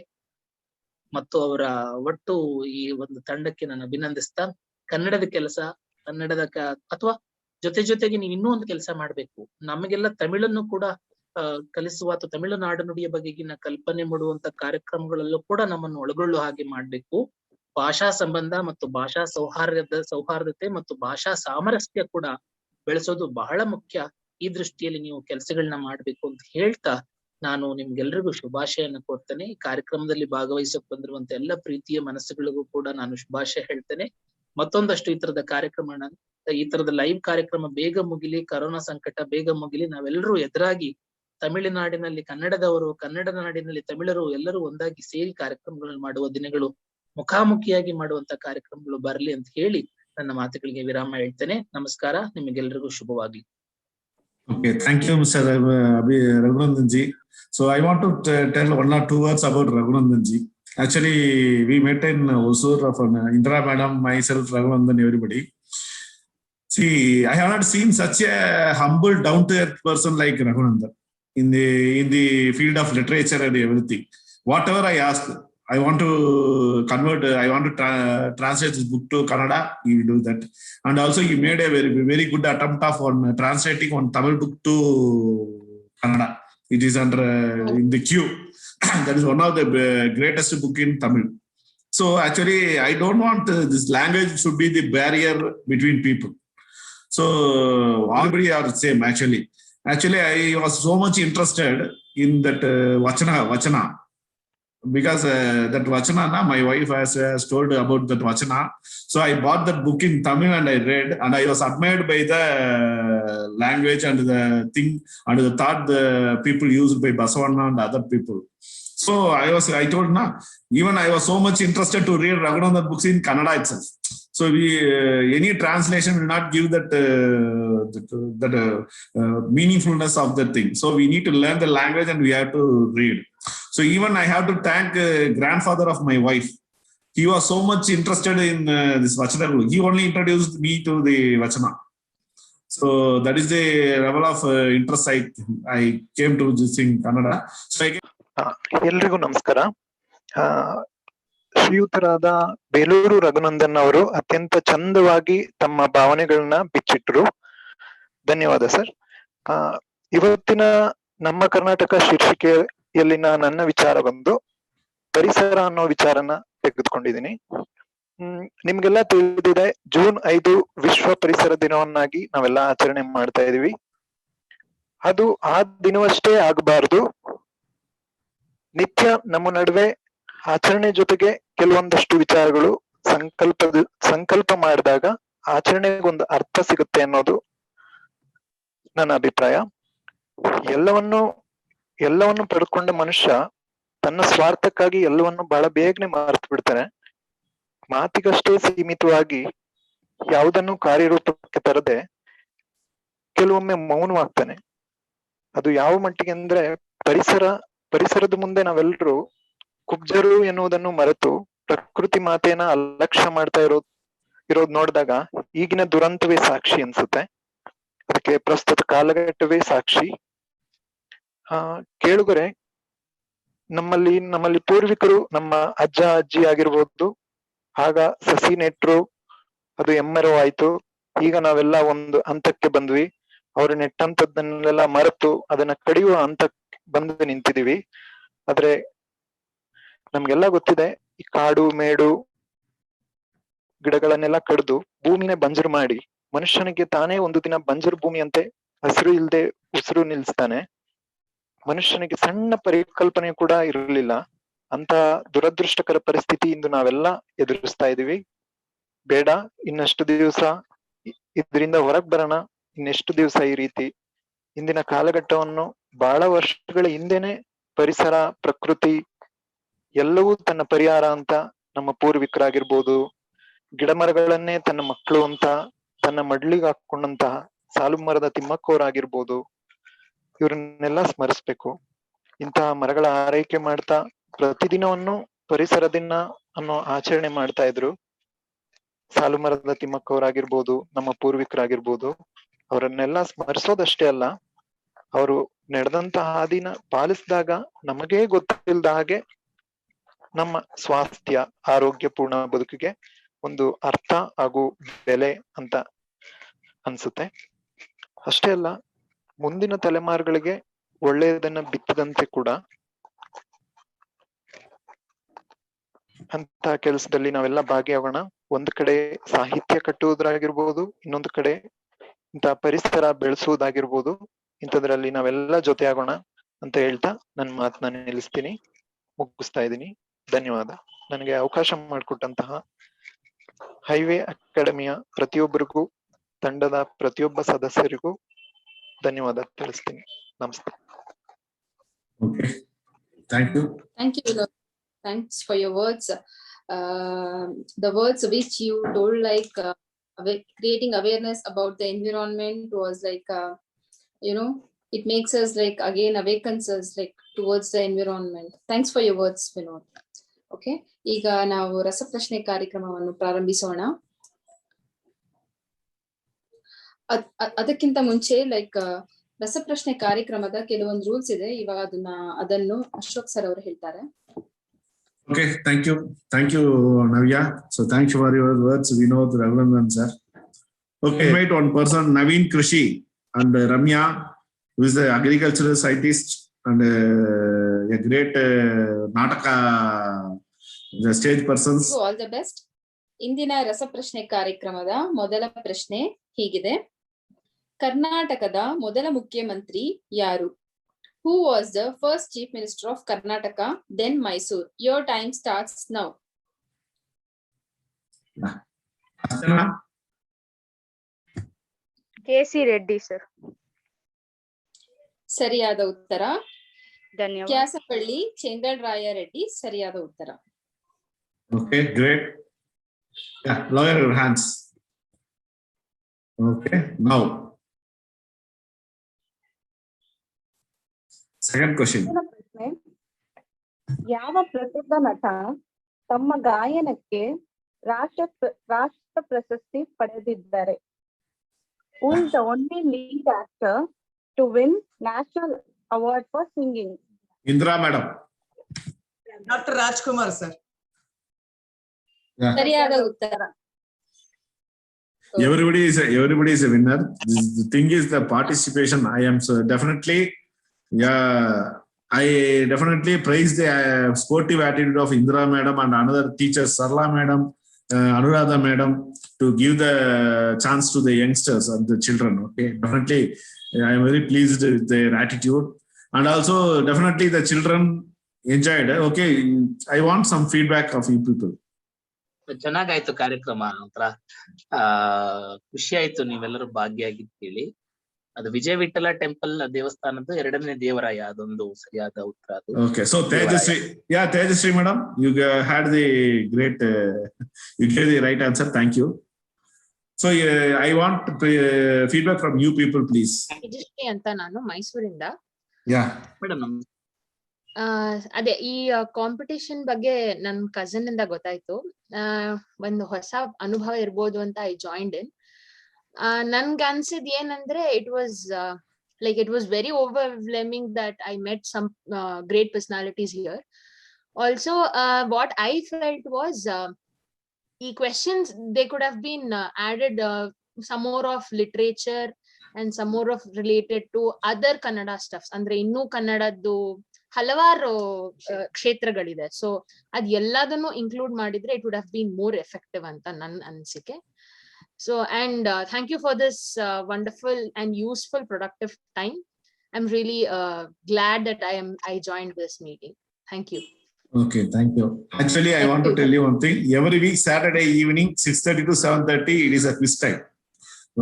ಮತ್ತು ಅವರ ಒಟ್ಟು ಈ ಒಂದು ತಂಡಕ್ಕೆ ನಾನು ಅಭಿನಂದಿಸ್ತಾ, ಕನ್ನಡದ ಕೆಲಸ, ಅಥವಾ ಜೊತೆಗೆ ನೀವು ಇನ್ನೂ ಒಂದು ಕೆಲಸ ಮಾಡ್ಬೇಕು. ನಮಗೆಲ್ಲ ತಮಿಳನ್ನು ಕೂಡ ಕಲಿಸುವ ಅಥವಾ ತಮಿಳು ನಾಡು ನುಡಿಯ ಬಗೆಗಿನ ಕಲ್ಪನೆ ಮೂಡುವಂತ ಕಾರ್ಯಕ್ರಮಗಳಲ್ಲೂ ಕೂಡ ನಮ್ಮನ್ನು ಒಳಗೊಳ್ಳುವ ಹಾಗೆ ಮಾಡ್ಬೇಕು. ಭಾಷಾ ಸಂಬಂಧ ಮತ್ತು ಭಾಷಾ ಸೌಹಾರ್ದತೆ ಮತ್ತು ಭಾಷಾ ಸಾಮರಸ್ಯ ಕೂಡ ಬೆಳೆಸೋದು ಬಹಳ ಮುಖ್ಯ. ಈ ದೃಷ್ಟಿಯಲ್ಲಿ ನೀವು ಕೆಲಸಗಳನ್ನ ಮಾಡ್ಬೇಕು ಅಂತ ಹೇಳ್ತಾ, ನಾನು ನಿಮ್ಗೆಲ್ರಿಗೂ ಶುಭಾಶಯನ ಕೊಡ್ತೇನೆ. ಈ ಕಾರ್ಯಕ್ರಮದಲ್ಲಿ ಭಾಗವಹಿಸಕ್ ಬಂದಿರುವಂತ ಎಲ್ಲ ಪ್ರೀತಿಯ ಮನಸ್ಸುಗಳಿಗೂ ಕೂಡ ನಾನು ಶುಭಾಶಯ ಹೇಳ್ತೇನೆ. ಮತ್ತೊಂದಷ್ಟು ಈ ತರದ ಕಾರ್ಯಕ್ರಮ, ಈ ತರದ ಲೈವ್ ಕಾರ್ಯಕ್ರಮ ಬೇಗ ಮುಗಿಲಿ, ಕರೋನಾ ಸಂಕಟ ಬೇಗ ಮುಗಿಲಿ, ನಾವೆಲ್ಲರೂ ಎದುರಾಗಿ ತಮಿಳುನಾಡಿನಲ್ಲಿ ಕನ್ನಡದವರು, ಕನ್ನಡ ನಾಡಿನಲ್ಲಿ ತಮಿಳರು ಎಲ್ಲರೂ ಒಂದಾಗಿ ಸೇರಿ ಕಾರ್ಯಕ್ರಮಗಳನ್ನು ಮಾಡುವ ದಿನಗಳು, ಮುಖಾಮುಖಿಯಾಗಿ ಮಾಡುವಂತ ಕಾರ್ಯಕ್ರಮಗಳು ಬರಲಿ ಅಂತ ಹೇಳಿ ನನ್ನ ಮಾತುಗಳಿಗೆ ವಿರಾಮ ಹೇಳ್ತೇನೆ. ನಮಸ್ಕಾರ, ನಿಮಗೆಲ್ಲರಿಗೂ ಶುಭವಾಗ್ಲಿ. Okay, thank you, Mr. Raghunandan ji. So I want to tell one or two words about Raghunandan ji. Actually, we met in Hosur from Indra Madam, myself, Raghunandan, everybody. See, I have not seen such a humble, down-to-earth person like Raghunandan in the field of literature and everything. Whatever I ask, I want to convert, I want to translate this book to Kannada, he will do that. And also he made a very good attempt of translating one Tamil book to Kannada. It is under in the queue. That is one of the greatest book in Tamil. So actually, I don't want this language should be the barrier between people. So everybody are the same actually. Actually, I was so much interested in that Vachana. Because that Vachana, my wife has told about that Vachana. So I bought that book in Tamil and I read, and I was admired by the language and the thing and the thought the people used by Basavanna and other people. So I told, even I was so much interested to read Raghunandan books in Kannada itself. So any translation will not give that meaningfulness of the thing. So we need to learn the language and we have to read. So even I have to thank grandfather of my wife. He was so much interested in this Vachana. He only introduced me to the Vachana. So that is the level of interest I came to this in Kannada. So ಎಲ್ರಿಗೂ ನಮಸ್ಕಾರ. ಶ್ರೀಯುತರಾದ ಬೇಲೂರು ರಘುನಂದನ್ ಅವರು ಅತ್ಯಂತ ಚಂದವಾಗಿ ತಮ್ಮ ಭಾವನೆಗಳನ್ನ ಬಿಚ್ಚಿಟ್ರು. ಧನ್ಯವಾದ sir. ಇವತ್ತಿನ ನಮ್ಮ ಕರ್ನಾಟಕ ಶೀರ್ಷಿಕೆಯಲ್ಲಿನ ನನ್ನ ವಿಚಾರ ಬಂದು ಪರಿಸರ ಅನ್ನೋ ವಿಚಾರನ ತೆಗೆದುಕೊಂಡಿದ್ದೀನಿ. ನಿಮ್ಗೆಲ್ಲ ತಿಳಿದಿದೆ, ಜೂನ್ 5 ವಿಶ್ವ ಪರಿಸರ ದಿನವನ್ನಾಗಿ ನಾವೆಲ್ಲ ಆಚರಣೆ ಮಾಡ್ತಾ ಇದೀವಿ. ಅದು ಆ ದಿನವಷ್ಟೇ ಆಗಬಾರ್ದು. ನಿತ್ಯ ನಮ್ಮ ನಡುವೆ ಆಚರಣೆ ಜೊತೆಗೆ ಕೆಲವೊಂದಷ್ಟು ವಿಚಾರಗಳು ಸಂಕಲ್ಪ ಮಾಡಿದಾಗ ಆಚರಣೆಗೊಂದು ಅರ್ಥ ಸಿಗುತ್ತೆ ಅನ್ನೋದು ನನ್ನ ಅಭಿಪ್ರಾಯ. ಎಲ್ಲವನ್ನು ಪಡ್ಕೊಂಡ ಮನುಷ್ಯ ತನ್ನ ಸ್ವಾರ್ಥಕ್ಕಾಗಿ ಎಲ್ಲವನ್ನು ಬಹಳ ಬೇಗನೆ ಮರೆತು ಬಿಡ್ತಾನೆ. ಮಾತಿಗಷ್ಟೇ ಸೀಮಿತವಾಗಿ ಯಾವುದನ್ನು ಕಾರ್ಯರೂಪಕ್ಕೆ ತರದೆ ಕೆಲವೊಮ್ಮೆ ಮೌನವಾಗ್ತಾನೆ. ಅದು ಯಾವ ಮಟ್ಟಿಗೆ ಅಂದ್ರೆ ಪರಿಸರದ ಮುಂದೆ ನಾವೆಲ್ಲರೂ ಕುಬ್ಜರು ಎನ್ನುವುದನ್ನು ಮರೆತು ಪ್ರಕೃತಿ ಮಾತೆಯನ್ನ ಅಲಕ್ಷ್ಯ ಮಾಡ್ತಾ ಇರೋದ್ ನೋಡಿದಾಗ ಈಗಿನ ದುರಂತವೇ ಸಾಕ್ಷಿ ಅನ್ಸುತ್ತೆ. ಅದಕ್ಕೆ ಪ್ರಸ್ತುತ ಕಾಲಘಟ್ಟವೇ ಸಾಕ್ಷಿ. ಕೇಳುಗರೆ, ನಮ್ಮಲ್ಲಿ ಪೂರ್ವಿಕರು, ನಮ್ಮ ಅಜ್ಜ ಅಜ್ಜಿ ಆಗಿರ್ಬೋದು, ಆಗ ಸಸಿ ನೆಟ್ರು, ಅದು ಎಮ್ಮರೋ ಆಯ್ತು. ಈಗ ನಾವೆಲ್ಲ ಒಂದು ಹಂತಕ್ಕೆ ಬಂದ್ವಿ. ಅವ್ರು ನೆಟ್ಟಂತದ್ದನ್ನೆಲ್ಲ ಮರೆತು ಅದನ್ನ ಕಡಿಯುವ ಹಂತಕ್ಕೆ ಬಂದು ನಿಂತಿದೀವಿ. ಆದ್ರೆ ನಮ್ಗೆಲ್ಲ ಗೊತ್ತಿದೆ, ಈ ಕಾಡು ಮೇಡು ಗಿಡಗಳನ್ನೆಲ್ಲ ಕಡಿದು ಭೂಮಿನೇ ಬಂಜರು ಮಾಡಿ ಮನುಷ್ಯನಿಗೆ ತಾನೇ ಒಂದು ದಿನ ಬಂಜರು ಭೂಮಿಯಂತೆ ಹಸಿರು ಇಲ್ದೆ ಉಸಿರು ನಿಲ್ಸ್ತಾನೆ. ಮನುಷ್ಯನಿಗೆ ಸಣ್ಣ ಪರಿಕಲ್ಪನೆ ಕೂಡ ಇರಲಿಲ್ಲ. ಅಂತ ದುರದೃಷ್ಟಕರ ಪರಿಸ್ಥಿತಿ ಇಂದು ನಾವೆಲ್ಲ ಎದುರಿಸ್ತಾ ಇದೀವಿ. ಬೇಡ, ಇನ್ನಷ್ಟು ದಿವಸ ಇದರಿಂದ ಹೊರಗ್ ಬರೋಣ. ಇನ್ನೆಷ್ಟು ದಿವಸ ಈ ರೀತಿ ಇಂದಿನ ಕಾಲಘಟ್ಟವನ್ನು ಬಹಳ ವರ್ಷಗಳ ಹಿಂದೆನೆ ಪರಿಸರ, ಪ್ರಕೃತಿ ಎಲ್ಲವೂ ತನ್ನ ಪರಿಹಾರ ಅಂತ ನಮ್ಮ ಪೂರ್ವಿಕರಾಗಿರ್ಬೋದು, ಗಿಡ ಮರಗಳನ್ನೇ ತನ್ನ ಮಕ್ಕಳು ಅಂತ ತನ್ನ ಮಡ್ಲಿಗೆ ಹಾಕೊಂಡಂತಹ ಸಾಲು ಮರದ ತಿಮ್ಮಕ್ಕವರಾಗಿರ್ಬೋದು, ಇವ್ರನ್ನೆಲ್ಲ ಸ್ಮರಿಸ್ಬೇಕು. ಇಂತಹ ಮರಗಳ ಆರೈಕೆ ಮಾಡ್ತಾ ಪ್ರತಿದಿನವನ್ನು ಪರಿಸರ ದಿನ ಅನ್ನೋ ಆಚರಣೆ ಮಾಡ್ತಾ ಇದ್ರು. ಸಾಲು ಮರದ ತಿಮ್ಮಕ್ಕವರಾಗಿರ್ಬೋದು, ನಮ್ಮ ಪೂರ್ವಿಕರಾಗಿರ್ಬೋದು, ಅವರನ್ನೆಲ್ಲ ಸ್ಮರಿಸೋದಷ್ಟೇ ಅಲ್ಲ, ಅವರು ನಡೆದಂತ ಹಾದಿನ ಪಾಲಿಸಿದಾಗ ನಮಗೇ ಗೊತ್ತಿಲ್ಲದ ಹಾಗೆ ನಮ್ಮ ಸ್ವಾಸ್ಥ್ಯ, ಆರೋಗ್ಯಪೂರ್ಣ ಬದುಕಿಗೆ ಒಂದು ಅರ್ಥ ಹಾಗೂ ಬೆಲೆ ಅಂತ ಅನ್ಸುತ್ತೆ. ಅಷ್ಟೇ ಅಲ್ಲ, ಮುಂದಿನ ತಲೆಮಾರುಗಳಿಗೆ ಒಳ್ಳೆಯದನ್ನ ಬಿತ್ತದಂತೆ ಕೂಡ ಅಂತ ಕೆಲಸದಲ್ಲಿ ನಾವೆಲ್ಲ ಭಾಗಿಯಾಗೋಣ. ಒಂದ್ ಕಡೆ ಸಾಹಿತ್ಯ ಕಟ್ಟುವುದಾಗಿರ್ಬೋದು, ಇನ್ನೊಂದು ಕಡೆ ಇಂಥ ಪರಿಸರ ಬೆಳೆಸುವುದಾಗಿರ್ಬೋದು. ಇಂಥದ್ರಲ್ಲಿ ನಾವೆಲ್ಲ ಜೊತೆ ಆಗೋಣ. ಅಂತ ಹೇಳ್ತಾ ನನ್ನ ಮಾತನ್ನ ನಿಲ್ಲಿಸ್ತೀನಿ, ಮುಗಿಸ್ತಾ ಇದ್ದೀನಿ. ಧನ್ಯವಾದ. ನನಗೆ ಅವಕಾಶ ಮಾಡಿಕೊಟ್ಟಂತಹ ಹೈವೇ ಅಕಾಡೆಮಿಯ ಪ್ರತಿಯೊಬ್ಬರಿಗೂ, ತಂಡದ ಪ್ರತಿಯೊಬ್ಬ ಸದಸ್ಯರಿಗೂ ಧನ್ಯವಾದ ತಿಳಿಸ್ತೀನಿ. ನಮಸ್ತೆ. Okay, thank you. Thank you, Vinod. Thanks for your words. The words which you told, like creating awareness about the environment was like, it makes us like again awakens us like towards the environment. Thanks for your words, Vinod. Okay, ಈಗ ನಾವು ರಸಪ್ರಶ್ನೆ ಕಾರ್ಯಕ್ರಮವನ್ನು ಪ್ರಾರಂಭಿಸೋಣ. ಅದಕ್ಕಿಂತ ಮುಂಚೆ like ರಸಪ್ರಶ್ನೆ ಕಾರ್ಯಕ್ರಮದ ಕೆಲವೊಂದು ರೂಲ್ಸ್ ಇದೆ. ಇವಾಗ ಅದನ್ನು ಅಶೋಕ್ ಸರ್ ಅವರು ಹೇಳ್ತಾರೆ. Okay, thank you, Navya. So thank you for your words, Vinod, Raghunandan sir. Okay, invite one person, Naveen Krishi and Ramya, who is the agricultural scientist and a great Nataka, the stage persons. All the best. ಇಂದಿನ ರಸಪ್ರಶ್ನೆ ಕಾರ್ಯಕ್ರಮದ ಮೊದಲ ಪ್ರಶ್ನೆ ಹೀಗಿದೆ: ಕರ್ನಾಟಕದ ಮೊದಲ ಮುಖ್ಯಮಂತ್ರಿ ಯಾರು? Who was the first chief minister of Karnataka, then Mysore? Your time starts now. KC Reddy sir. ಸರಿಯಾದ ಉತ್ತರ. ಧನ್ಯವಾದ. ಕ್ಯಾಸಪಳ್ಳಿ ಚೆಂಗಲ್ರಾಯ ರೆಡ್ಡಿ ಸರಿಯಾದ ಉತ್ತರ. Okay, great. Yeah, lower your hands. Okay, now second question. ಯಾವ ಪ್ರಸಿದ್ಧ ನಟ ತಮ್ಮ ಗಾಯನಕ್ಕೆ ರಾಷ್ಟ್ರ ಪ್ರಶಸ್ತಿ ಪಡೆದಿದ್ದಾರೆ? Who is the only lead actor to win national award for singing? Indra madam. Dr. Rajkumar sir. Yeah. ಸರಿಯಾದ ಉತ್ತರ. Everybody is a winner. The thing is the participation. I am so definitely, I definitely praise the sportive attitude of Indra madam and another teacher, Sarla madam, Anuradha madam, to give the chance to the youngsters and the children. Okay, definitely, I am very pleased with their attitude, and also definitely the children enjoyed. Okay, I want some feedback of you people. ಚೆನ್ನಾಗಾಯ್ತು ಕಾರ್ಯಕ್ರಮ. ಒಂಥರ ಖುಷಿ ಆಯ್ತು ನೀವೆಲ್ಲರೂ ಭಾಗಿಯಾಗಿದ್ದು ಕೇಳಿ. ಅದು ವಿಜಯ Vittala temple ದೇವಸ್ಥಾನದ 2ನೇ ದೇವರಾಯ, ಅದೊಂದು ಸರಿಯಾದ ಉತ್ತರ. ಅದು Okay, so Tejasri madam, you had the great, you gave the right answer. Thank you. So I want feedback from you people, please. Tejasvi ಅಂತ, ನಾನು ಮೈಸೂರಿಂದ. Yeah, madam. ಅದೇ ಈ ಕಾಂಪಿಟೇಷನ್ ಬಗ್ಗೆ ನನ್ ಕಸಿನ್ ಇಂದ ಗೊತ್ತಾಯ್ತು. ಒಂದು ಹೊಸ ಅನುಭವ ಇರ್ಬೋದು ಅಂತ ಐ ಜಾಯಿಂಡ್ ಇನ್. ನನ್ಗೆ ಅನ್ಸಿದ್ ಏನಂದ್ರೆ it was very overwhelming that I met some great personalities here. Also what I felt was ಈ questions they could have been added some more of literature and some more of related to other Kannada stuffs. ಅಂದ್ರೆ ಇನ್ನೂ ಕನ್ನಡದ್ದು ಹಲವಾರು ಕ್ಷೇತ್ರಗಳಿದೆ. So ಅದ್ ಎಲ್ಲದನ್ನು include ಮಾಡಿದ್ರೆ it would have been more effective ಅಂತ ನನ್ನ ಅನಿಸಿಕೆ. So and thank you for this wonderful and useful productive time. I'm really glad that I joined this meeting. Thank you. okay, thank you. Actually, I want to tell you one thing. Every week Saturday evening 6:30 to 7:30 it is a quiz time.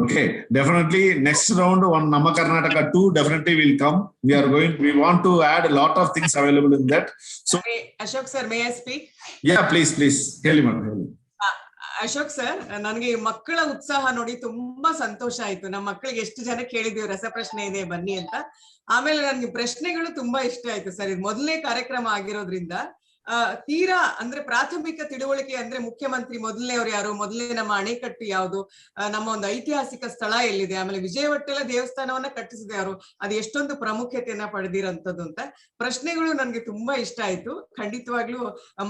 Okay, definitely next round one Namma Karnataka 2 definitely will come. We want to add a lot of things available in that. So Ashok sir, may I speak? Yeah, please ಹೇಳಿ madam. Ashok sir, ನನಗೆ ಮಕ್ಕಳ ಉತ್ಸಾಹ ನೋಡಿ ತುಂಬಾ ಸಂತೋಷ ಆಯ್ತು. ನಮ್ಮ ಮಕ್ಕಳಿಗೆ ಎಷ್ಟು ಜನ ಕೇಳಿದೀವಿ ರಸಪ್ರಶ್ನೆ ಇದೆ ಬನ್ನಿ ಅಂತ. ಆಮೇಲೆ ನನಗೆ ಪ್ರಶ್ನೆಗಳು ತುಂಬಾ ಇಷ್ಟ ಆಯ್ತು ಸರ್. ಇದು ಮೊದಲನೇ ಕಾರ್ಯಕ್ರಮ ಆಗಿರೋದ್ರಿಂದ ತೀರಾ ಅಂದ್ರೆ ಪ್ರಾಥಮಿಕ ತಿಳುವಳಿಕೆ ಅಂದ್ರೆ ಮುಖ್ಯಮಂತ್ರಿ ಮೊದಲನೇವ್ರು ಯಾರು, ಮೊದಲನೇ ನಮ್ಮ ಅಣೆಕಟ್ಟು ಯಾವುದು, ನಮ್ಮ ಒಂದು ಐತಿಹಾಸಿಕ ಸ್ಥಳ ಎಲ್ಲಿದೆ, ಆಮೇಲೆ ವಿಜಯವಿಠಲ ದೇವಸ್ಥಾನವನ್ನ ಕಟ್ಟಿಸಿದ ಯಾರು, ಅದು ಎಷ್ಟೊಂದು ಪ್ರಾಮುಖ್ಯತೆಯನ್ನ ಪಡೆದಿರೋಂಥದ್ದು ಅಂತ ಪ್ರಶ್ನೆಗಳು ನನ್ಗೆ ತುಂಬಾ ಇಷ್ಟ ಆಯ್ತು. ಖಂಡಿತವಾಗ್ಲೂ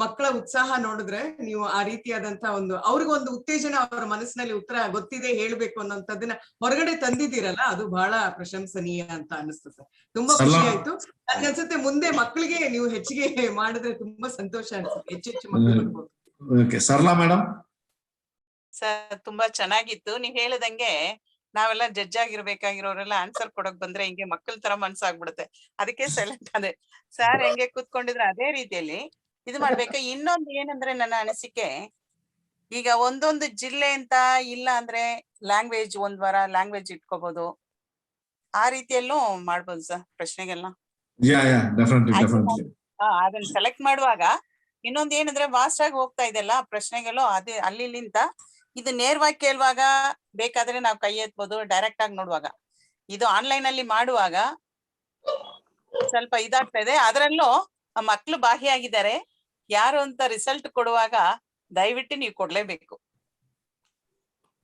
ಮಕ್ಕಳ ಉತ್ಸಾಹ ನೋಡಿದ್ರೆ ನೀವು ಆ ರೀತಿಯಾದಂತಹ ಒಂದು ಅವ್ರಿಗೊಂದು ಉತ್ತೇಜನ, ಅವರ ಮನಸ್ಸಿನಲ್ಲಿ ಉತ್ತರ ಗೊತ್ತಿದೆ ಹೇಳ್ಬೇಕು ಅನ್ನೋಂಥದ್ದನ್ನ ಹೊರಗಡೆ ತಂದಿದ್ದೀರಲ್ಲ, ಅದು ಬಹಳ ಪ್ರಶಂಸನೀಯ ಅಂತ ಅನಿಸ್ತು ಸರ್. ತುಂಬಾ ಖುಷಿ ಆಯ್ತು. ನನ್ಗನ್ಸುತ್ತೆ ಮುಂದೆ ಮಕ್ಕಳಿಗೆ ನೀವು ಹೆಚ್ಚಿಗೆ ಮಾಡಿದ್ರೆ ತುಂಬಾ ಸಂತೋಷ ಅನ್ಸುತ್ತೆ, ಹೆಚ್ಚೆಚ್ಚು ಮಕ್ಕಳು ಬರ್ಬೋದು. Okay, Sarla madam. ಸರ್ ತುಂಬಾ ಚೆನ್ನಾಗಿತ್ತು. ನೀವ್ ಹೇಳಿದಂಗೆ ನಾವೆಲ್ಲ ಜಡ್ಜ್ ಆಗಿರ್ಬೇಕಾಗಿರೋರೆಲ್ಲ ಆನ್ಸರ್ ಕೊಡಕ್ ಬಂದ್ರೆ ಹಿಂಗೆ ಮಕ್ಕಳ ತರ ಮನ್ಸಾಗ್ಬಿಡುತ್ತೆ. ಅದಕ್ಕೆ ಸೈಲೆಂಟ್ ಅದೇ ಸರ್ ಹೆಂಗೆ ಕೂತ್ಕೊಂಡಿದ್ರೆ ಅದೇ ರೀತಿಯಲ್ಲಿ ಇದು ಮಾಡ್ಬೇಕು. ಇನ್ನೊಂದು ಏನಂದ್ರೆ ನನ್ನ ಅನಿಸಿಕೆ, ಈಗ ಒಂದೊಂದು ಜಿಲ್ಲೆ ಅಂತ ಇಲ್ಲ ಅಂದ್ರೆ ಲ್ಯಾಂಗ್ವೇಜ್ ಒಂದ್ ವಾರ ಲ್ಯಾಂಗ್ವೇಜ್ ಇಟ್ಕೋಬಹುದು. ಆ ರೀತಿಯಲ್ಲೂ ಮಾಡ್ಬೋದು ಸರ್ ಪ್ರಶ್ನೆಗೆಲ್ಲ. ಡೆಫಿನೆಟ್ಲಿ. ಅದನ್ನ ಸೆಲೆಕ್ಟ್ ಮಾಡುವಾಗ ಇನ್ನೊಂದ್ ಏನಂದ್ರೆ ವಾಸ್ಟ್ ಆಗಿ ಹೋಗ್ತಾ ಇದೆಲ್ಲ ಪ್ರಶ್ನೆಗಳು, ಅದೇ ಅಲ್ಲಿಂದ ಇದು ನೇರವಾಗಿ ಕೇಳುವಾಗ ಬೇಕಾದ್ರೆ ನಾವು ಕೈ ಎತ್ಬೋದು, ಡೈರೆಕ್ಟ್ ಆಗಿ ನೋಡುವಾಗ. ಇದು ಆನ್ಲೈನ್ ಅಲ್ಲಿ ಮಾಡುವಾಗ ಸ್ವಲ್ಪ ಇದಾಗ್ತಾ ಇದೆ. ಅದರಲ್ಲೂ ಮಕ್ಳು ಭಾಗಿಯಾಗಿದ್ದಾರೆ, ಯಾರು ಅಂತ ರಿಸಲ್ಟ್ ಕೊಡುವಾಗ ದಯವಿಟ್ಟು ನೀವು ಕೊಡ್ಲೇಬೇಕು.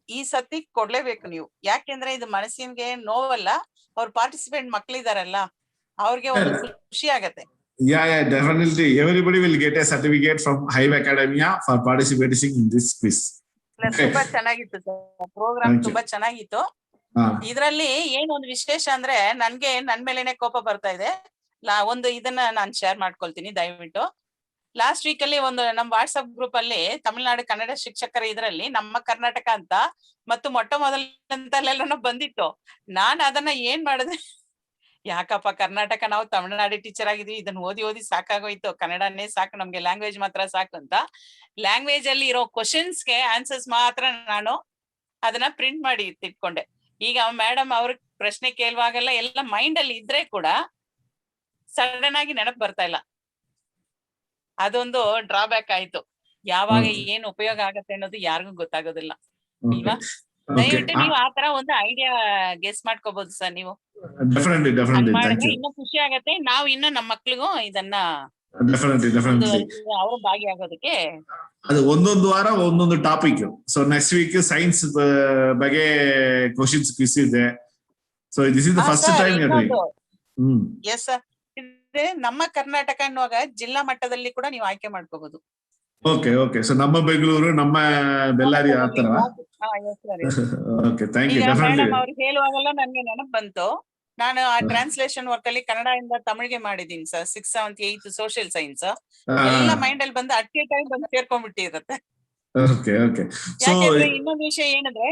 ಈ ಸತಿ ಕೊಡ್ಲೇಬೇಕು ನೀವು. ಯಾಕೆಂದ್ರೆ ಇದು ಮನಸ್ಸಿಗೆ ನೋವಲ್ಲ, ಅವ್ರ ಪಾರ್ಟಿಸಿಪೇಟ್ ಮಕ್ಳಿದಾರಲ್ಲ ಅವ್ರಿಗೆ ಒಂದು ಖುಷಿ ಆಗತ್ತೆ. Yeah, definitely. Everybody will get a certificate from Hive Academia for participating in this quiz. ತುಂಬಾ ಚೆನ್ನಾಗಿತ್ತು ಸರ್ ಪ್ರೋಗ್ರಾಮ್, ತುಂಬಾ ಚೆನ್ನಾಗಿತ್ತು. ಇದ್ರಲ್ಲಿ ಏನೊಂದು ವಿಶೇಷ ಅಂದ್ರೆ ನನ್ಗೆ ನನ್ ಮೇಲೆನೆ ಕೋಪ ಬರ್ತಾ ಇದೆ. ಒಂದು ಇದನ್ನ ನಾನ್ ಶೇರ್ ಮಾಡ್ಕೊಳ್ತೀನಿ ದಯವಿಟ್ಟು. ಲಾಸ್ಟ್ ವೀಕ್ ಅಲ್ಲಿ ಒಂದು ನಮ್ ವಾಟ್ಸ್ಆಪ್ ಗ್ರೂಪ್ ಅಲ್ಲಿ ತಮಿಳ್ನಾಡು ಕನ್ನಡ ಶಿಕ್ಷಕರ ಇದರಲ್ಲಿ ನಮ್ಮ ಕರ್ನಾಟಕ ಅಂತ ಮತ್ತು ಮೊಟ್ಟ ಮೊದಲಂತಲ್ಲೆಲ್ಲ ಬಂದಿತ್ತು. ನಾನ್ ಅದನ್ನ ಏನ್ ಮಾಡಿದೆ, ಯಾಕಪ್ಪ ಕರ್ನಾಟಕ ನಾವು ತಮಿಳ್ನಾಡು ಟೀಚರ್ ಆಗಿದ್ವಿ, ಇದನ್ನ ಓದಿ ಓದಿ ಸಾಕಾಗೋಯ್ತು, ಕನ್ನಡನೇ ಸಾಕು ನಮ್ಗೆ, ಲ್ಯಾಂಗ್ವೇಜ್ ಮಾತ್ರ ಸಾಕು ಅಂತ ಲ್ಯಾಂಗ್ವೇಜ್ ಅಲ್ಲಿ ಇರೋ ಕ್ವಶನ್ಸ್ಗೆ ಆನ್ಸರ್ಸ್ ಮಾತ್ರ ನಾನು ಅದನ್ನ ಪ್ರಿಂಟ್ ಮಾಡಿ ಇಟ್ಕೊಂಡೆ. ಈಗ ಮೇಡಮ್ ಅವ್ರ ಪ್ರಶ್ನೆ ಕೇಳುವಾಗೆಲ್ಲ ಎಲ್ಲ ಮೈಂಡ್ ಅಲ್ಲಿ ಇದ್ರೆ ಕೂಡ ಸಡನ್ ಆಗಿ ನೆನಪು ಬರ್ತಾ ಇಲ್ಲ. ಅದೊಂದು ಡ್ರಾಬ್ಯಾಕ್ ಆಯ್ತು. ಯಾವಾಗ ಏನ್ ಉಪಯೋಗ ಆಗತ್ತೆ ಅನ್ನೋದು ಯಾರಿಗೂ ಗೊತ್ತಾಗೋದಿಲ್ಲ ಇಲ್ವಾ? ದಯವಿಟ್ಟು ನೀವು ಆತರ ಒಂದು ಐಡಿಯಾ ಗೆಸ್ ಮಾಡ್ಕೋಬಹುದು ಸರ್ ನೀವು. ಮಾಡಿದ್ರೆ ಇನ್ನೂ ಖುಷಿ ಆಗತ್ತೆ. ನಾವು ಇನ್ನು ನಮ್ಮ ಮಕ್ಳಿಗೂ ಇದನ್ನ ಅವರು ಭಾಗಿಯಾಗೋದಕ್ಕೆ ಅದು ಒಂದೊಂದು ವಾರ ಒಂದೊಂದು topic. So next week science ಬಗ್ಗೆ ಕ್ವಶನ್ಸ್ ಕ್ವಿಸ್ ಇದೆ. So this is the first time. Yes sir, ನಮ್ಮ ಕರ್ನಾಟಕ ಅನ್ನುವಾಗ ಜಿಲ್ಲಾ ಮಟ್ಟದಲ್ಲಿ ಕೂಡ ನೀವು ಆಯ್ಕೆ ಮಾಡ್ಕೋಬಹುದು. Okay okay. ಸೊ ನಮ್ಮ ಬೆಂಗಳೂರು, ನಮ್ಮ ಬೆಳ್ಳಾರಿ ಆತರ. Okay, thank you. ಮೇಡಮ್ ಅವ್ರು ಹೇಳುವಾಗೆಲ್ಲ ನನ್ಗೆ ನೆನಪು ಬಂತು. ನಾನು ಆ ಟ್ರಾನ್ಸ್ಲೇಷನ್ ವರ್ಕ್ ಅಲ್ಲಿ ಕನ್ನಡದಿಂದ ತಮಿಳ್ಗೆ ಮಾಡಿದೀನಿ sir. 6th, 7th, 8th social science ಎಲ್ಲ ಮೈಂಡ್ ಅಲ್ಲಿ ಬಂದು ಅಟ್ ಎ ಟೈಮ್ ಬಂದು ಸೇರ್ಕೊಂಡ್ಬಿಟ್ಟಿರುತ್ತೆ. ಯಾಕೆಂದ್ರೆ ಇನ್ನೊಂದು ವಿಷಯ ಏನಂದ್ರೆ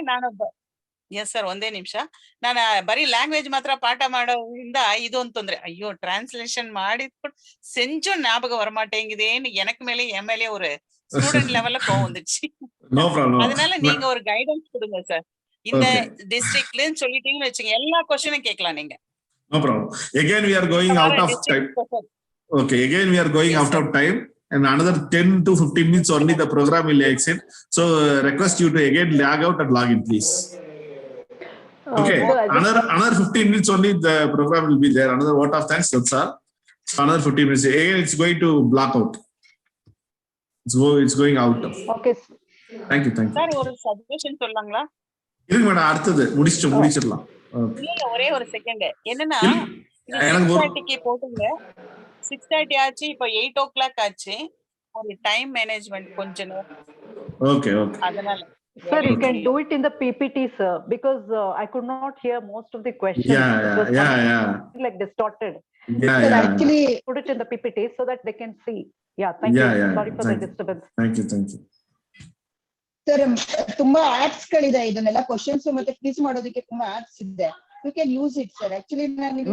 ಎಸ್ ಸರ್, ಒಂದೇ ನಿಮಿಷ. ನಾನು ಬರೀ ಲ್ಯಾಂಗ್ವೇಜ್ ಮಾತ್ರ ಪಾಠ ಮಾಡೋದ್ರಿಂದ ಇದು ಅಂತಂದ್ರೆ ಅಯ್ಯೋ ಟ್ರಾನ್ಸ್ಲೇಷನ್ ಮಾಡಿದ್ಬಿಟ್ಟು செஞ்சு ஞாபகம் வரமாட்டேங்குதேன்னு எனக்கு மேலே என் மேலே ஒரு ஸ்டூடெண்ட் லெவல்ல கோவம் வந்துச்சு. அதனால நீங்க ஒரு கைடன்ஸ் கொடுங்க சார். இந்த டிஸ்ட்ரிக்ட்லன்னு சொல்லிட்டீங்கன்னு வச்சுங்க, எல்லா क्वेश्चनும் கேட்கலாம் நீங்க. No problem. Again we are going out of time. Okay, again we are going out of time. And another 10 to 15 minutes only the program will exit. So request you to again log out and log in, please. Okay, another 15 minutes only the program will be there. Another vote of thanks, that's all. So another 15 minutes. Again, it's going to block out. It's going out. Okay. Thank you. Sir, ஒரு suggestion சொல்லலாங்களா? இருங்க madam, அடுத்தது முடிச்சிடலாம். இல்ல, ஒரே ஒரு second. என்னன்னா 6:30க்கு போட்டுங்க. 6:30 ஆச்சு, இப்போ 8 o'clock ஆச்சு. ஒரு டைம் மேனேஜ்மென்ட் கொஞ்சம். Okay. அதனால Sir, you can do it in the PPT, sir, because I could not hear most of the questions. Yeah. Like distorted. Yeah. Actually, put it in the PPT so that they can see. Yeah, thank you. Sorry for the disturbance. Thank you. Sir, ತುಂಬಾ apps ಗಳಿದೆ, ಇದನ್ನೆಲ್ಲ questions ಮತ್ತೆ quiz ಮಾಡೋದಕ್ಕೆ ತುಂಬಾ apps ಇದೆ. You can use it, sir. Actually,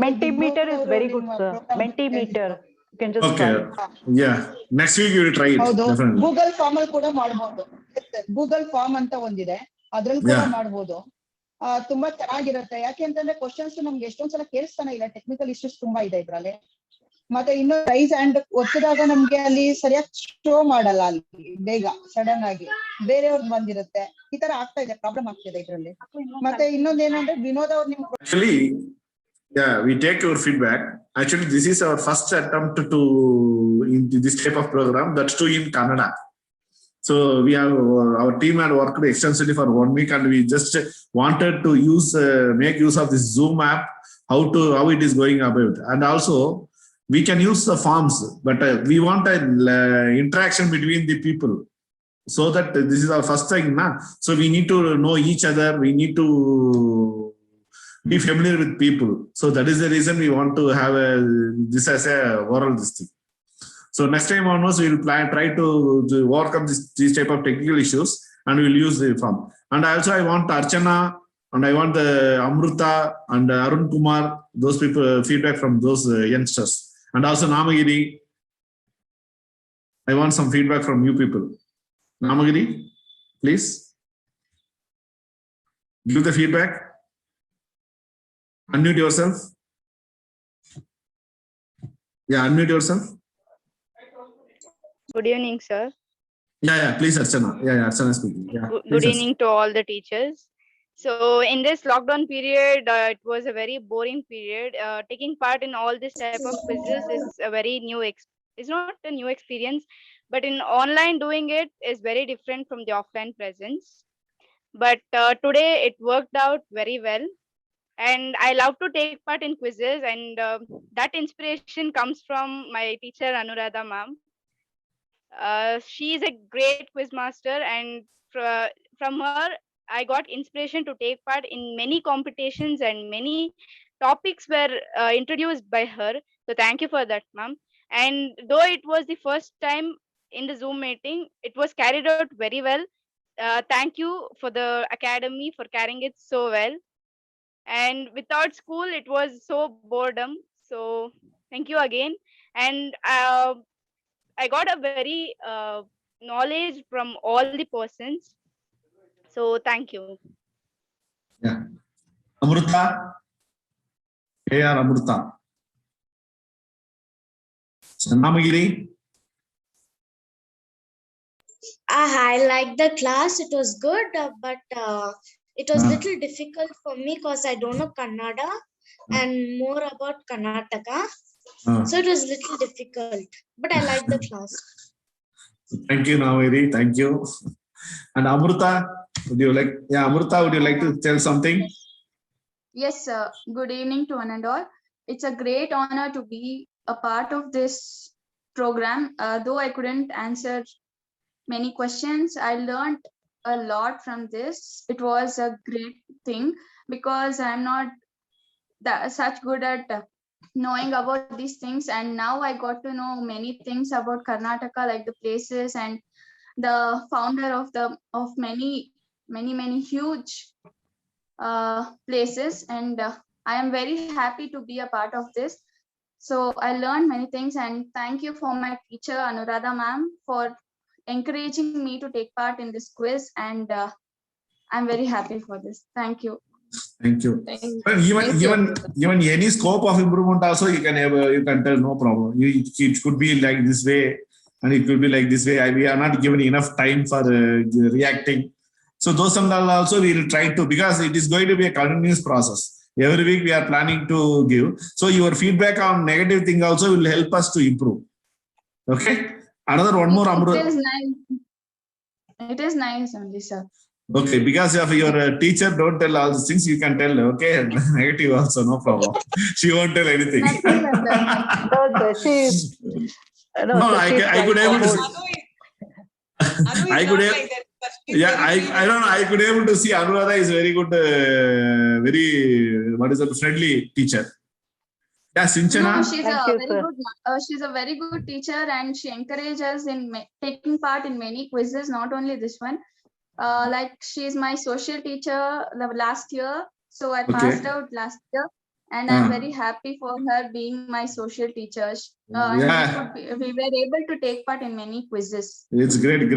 Mentimeter is very good, sir. Mentimeter. You can just try. Yeah. Next week you will try it. Definitely. Google Form ಅಲ್ಲಿ ಕೂಡ ಮಾಡಬಹುದು. Google Form ಅಂತ ಒಂದಿದೆ, ಅದ್ರಲ್ಲಿ ಕೂಡ ಮಾಡಬಹುದು. ತುಂಬಾ ಚೆನ್ನಾಗಿರುತ್ತೆ. ಯಾಕೆಂತಂದ್ರೆ ಕ್ವೆಶ್ಚನ್ಸ್ ನಮ್ಗೆ ಎಷ್ಟೊಂದ್ಸಲ ಕೇಳಿಸ್ತಾನೆ ಇಲ್ಲ, ಟೆಕ್ನಿಕಲ್ ಇಶ್ಯೂಸ್ ತುಂಬಾ ಇದೆ ಇದ್ರಲ್ಲಿ. ಮತ್ತೆ ಇನ್ನು ರೈಸ್ ಹ್ಯಾಂಡ್ ಒತ್ತಿದಾಗ ನಮ್ಗೆ ಅಲ್ಲಿ ಸರಿಯಾಗಿ ಶೋ ಮಾಡಲ್ಲ, ಅಲ್ಲಿ ಬೇಗ ಸಡನ್ ಆಗಿ ಬೇರೆಯವ್ರದ್ದು ಬಂದಿರುತ್ತೆ. ಈ ತರ ಆಗ್ತಾ ಇದೆ, ಪ್ರಾಬ್ಲಮ್ ಆಗ್ತಿದೆ ಇದ್ರಲ್ಲಿ. ಮತ್ತೆ ಇನ್ನೊಂದೇನಂದ್ರೆ ವಿನೋದ್ ಅವ್ರು ನಿಮ್ಗೆ actually, yeah, we take your feedback. Actually, this is our first attempt to in this type of program, that's too in Kannada. So we have our team had worked extensively for 1 week, and we just wanted to make use of this Zoom app, how it is going about. And also we can use the forms, but we want an interaction between the people, so that this is our first time, so we need to know each other, we need to be familiar with people. So that is the reason we want to have this as a oral thing. So next time onwards, we will try to overcome these type of technical issues, and we will use the form. And also I want Archana And I want the Amruta and Arun Kumar, those people, feedback from those youngsters. And also Namagiri. I want some feedback from you people. Namagiri, please. Give the feedback. Unmute yourself. Yeah, unmute yourself. Good evening, sir. Yeah, please, Archana. Yeah, Archana speaking. Yeah, good evening to all the teachers. So in this lockdown period, it was a very boring period. Taking part in all this type of quizzes is a very new it's not a new experience, but in online doing it is very different from the offline presence. But today it worked out very well. And I love to take part in quizzes, and that inspiration comes from my teacher Anuradha ma'am. She is a great quiz master, and from her I got inspiration to take part in many competitions, and many topics were introduced by her. So thank you for that, ma'am. And though it was the first time in the Zoom meeting, it was carried out very well. Thank you for the academy for carrying it so well. And without school, it was so boredom. So thank you again. And I got a very knowledge from all the persons. So thank you. Yeah. Amruta. A.R. Amruta. Namagiri. I liked the class. It was good, but it was little difficult for me because I don't know Kannada and more about Karnataka. So it was little difficult, but I liked the class. Thank you, Namagiri. Thank you. And Amruta, would you like? Yeah, Amruta, would you like to tell something? Yes, sir. Good evening to one and all. It's a great honor to be a part of this program. Though I couldn't answer many questions, I learned a lot from this. It was a great thing because I'm not such good at knowing about these things, and now I got to know many things about Karnataka, like the places and the founder of many huge places, and I am very happy to be a part of this. So I learned many things, and thank you for my teacher Anuradha ma'am for encouraging me to take part in this quiz, and I'm very happy for this. Thank you. Thank you. Even any scope of improvement also you can tell, no problem. It could be like this way, and it could be like this way. We are not given enough time for reacting. So those and all also we will try to, because it is going to be a continuous process. Every week we are planning to give. So your feedback on negative thing also will help us to improve. Okay. Another one more. It is nice. It is nice only, sir. Okay, because of your teacher, don't tell all these things. You can tell, okay, negative also, no problem. She won't tell anything. I could able to. I could have. Yeah, I don't know. I could able to see Anuradha is very good, very friendly teacher. Yeah, Sinchana. No, she's a very good teacher, and she encourages us in taking part in many quizzes, not only this one. Like she's my social teacher last year, so I passed out last year, and I'm very happy for her being my social teacher. We were able to take part in many quizzes. It's great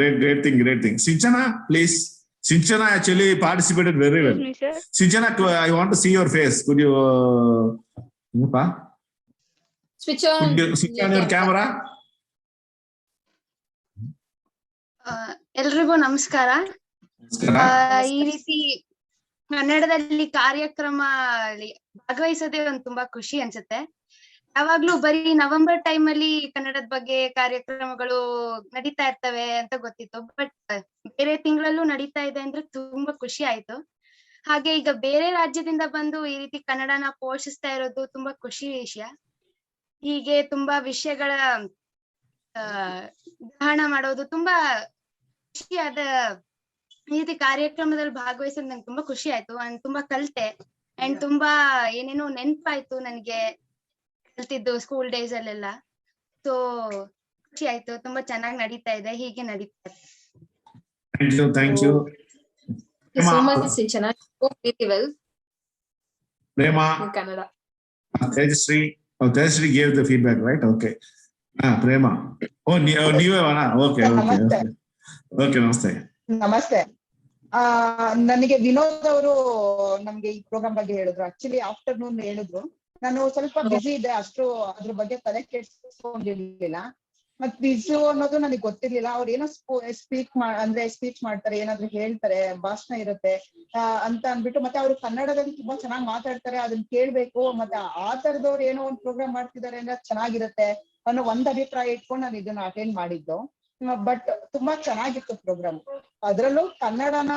thing. Sinchana, please. Sinchana actually participated very well. Excuse me, sir. Sinchana, I want to see your face. Could you switch on your camera? ಎಲ್ರಿಗೂ ನಮಸ್ಕಾರ. ಈ ರೀತಿ ಕನ್ನಡದಲ್ಲಿ ಕಾರ್ಯಕ್ರಮ ಭಾಗವಹಿಸೋದೇ ಒಂದು ತುಂಬಾ ಖುಷಿ ಅನ್ಸುತ್ತೆ. ಯಾವಾಗ್ಲೂ ಬರೀ ನವೆಂಬರ್ ಟೈಮ್ ಅಲ್ಲಿ ಕನ್ನಡದ ಬಗ್ಗೆ ಕಾರ್ಯಕ್ರಮಗಳು ನಡೀತಾ ಇರ್ತವೆ ಅಂತ ಗೊತ್ತಿತ್ತು, ಬಟ್ ಬೇರೆ ತಿಂಗಳಲ್ಲೂ ನಡೀತಾ ಇದೆ ಅಂದ್ರೆ ತುಂಬಾ ಖುಷಿ ಆಯ್ತು. ಹಾಗೆ ಈಗ ಬೇರೆ ರಾಜ್ಯದಿಂದ ಬಂದು ಈ ರೀತಿ ಕನ್ನಡನ ಪೋಷಿಸ್ತಾ ಇರೋದು ತುಂಬಾ ಖುಷಿ ವಿಷಯ. ಹೀಗೆ ತುಂಬಾ ವಿಷಯಗಳ ಗ್ರಹಣ ಮಾಡೋದು ತುಂಬಾ ಖುಷಿಯಾದ. ಈ ರೀತಿ ಕಾರ್ಯಕ್ರಮದಲ್ಲಿ ಭಾಗವಹಿಸೋದು ನಂಗೆ ತುಂಬಾ ಖುಷಿ ಆಯ್ತು, ನಾನು ತುಂಬಾ ಕಲ್ತೆ, ಅಂಡ್ ತುಂಬಾ ಏನೇನೋ ನೆನ್ಪಾಯ್ತು ನನ್ಗೆ ಕಲ್ತಿದ್ದು ಸ್ಕೂಲ್ ಡೇಸ್ ಅಲ್ಲೆಲ್ಲ. ಸೊ ಖುಷಿ ಆಯ್ತು, ತುಂಬಾ ಚೆನ್ನಾಗಿ ನಡೀತಾ ಇದೆ, ಹೀಗೆ ನಡೀತಾ ಇದೆ. Thank you. Thank you so much, Sinchana. Spoke very well Prema, in Kannada. Tejasri. Oh, Tejasri gave the feedback, right? Okay. Prema. Oh, ನೀವೇ Okay. Okay, ನಮಸ್ತೆ. ನಮಸ್ತೆ. ನನಗೆ ವಿನೋದ್ ಅವರು ನಮ್ಗೆ ಈ ಪ್ರೋಗ್ರಾಮ್ ಬಗ್ಗೆ ಹೇಳಿದ್ರು. ಆಕ್ಚುಲಿ ಆಫ್ಟರ್ನೂನ್ ಹೇಳಿದ್ರು. ನಾನು ಸ್ವಲ್ಪ ಬಿಸಿ ಇದ್ದೆ, ಅಷ್ಟು ಅದ್ರ ಬಗ್ಗೆ ತಲೆ ಕೆಡಿಸ್ಕೊಂಡಿರ್ಲಿಲ್ಲ. ಮತ್ ಬಿಸು ಅನ್ನೋದು ನನಗೆ ಗೊತ್ತಿರ್ಲಿಲ್ಲ. ಅವ್ರು ಏನೋ ಸ್ಪೀಚ್ ಮಾಡ್ತಾರೆ, ಏನಾದ್ರು ಹೇಳ್ತಾರೆ, ಭಾಷಣ ಇರುತ್ತೆ ಅಂತ ಅನ್ಬಿಟ್ಟು, ಮತ್ತೆ ಅವ್ರು ಕನ್ನಡದಲ್ಲಿ ತುಂಬಾ ಚೆನ್ನಾಗಿ ಮಾತಾಡ್ತಾರೆ, ಅದನ್ನ ಕೇಳ್ಬೇಕು, ಮತ್ತೆ ಆ ತರದವ್ರು ಏನೋ ಒಂದು ಪ್ರೋಗ್ರಾಮ್ ಮಾಡ್ತಿದ್ದಾರೆ ಅಂದ್ರೆ ಚೆನ್ನಾಗಿರುತ್ತೆ ಅನ್ನೋ ಒಂದ್ ಅಭಿಪ್ರಾಯ ಇಟ್ಕೊಂಡು ನಾನು ಇದನ್ನ ಅಟೆಂಡ್ ಮಾಡಿದ್ದು. ಬಟ್ ತುಂಬಾ ಚೆನ್ನಾಗಿತ್ತು ಪ್ರೋಗ್ರಾಮ್. ಅದ್ರಲ್ಲೂ ಕನ್ನಡನ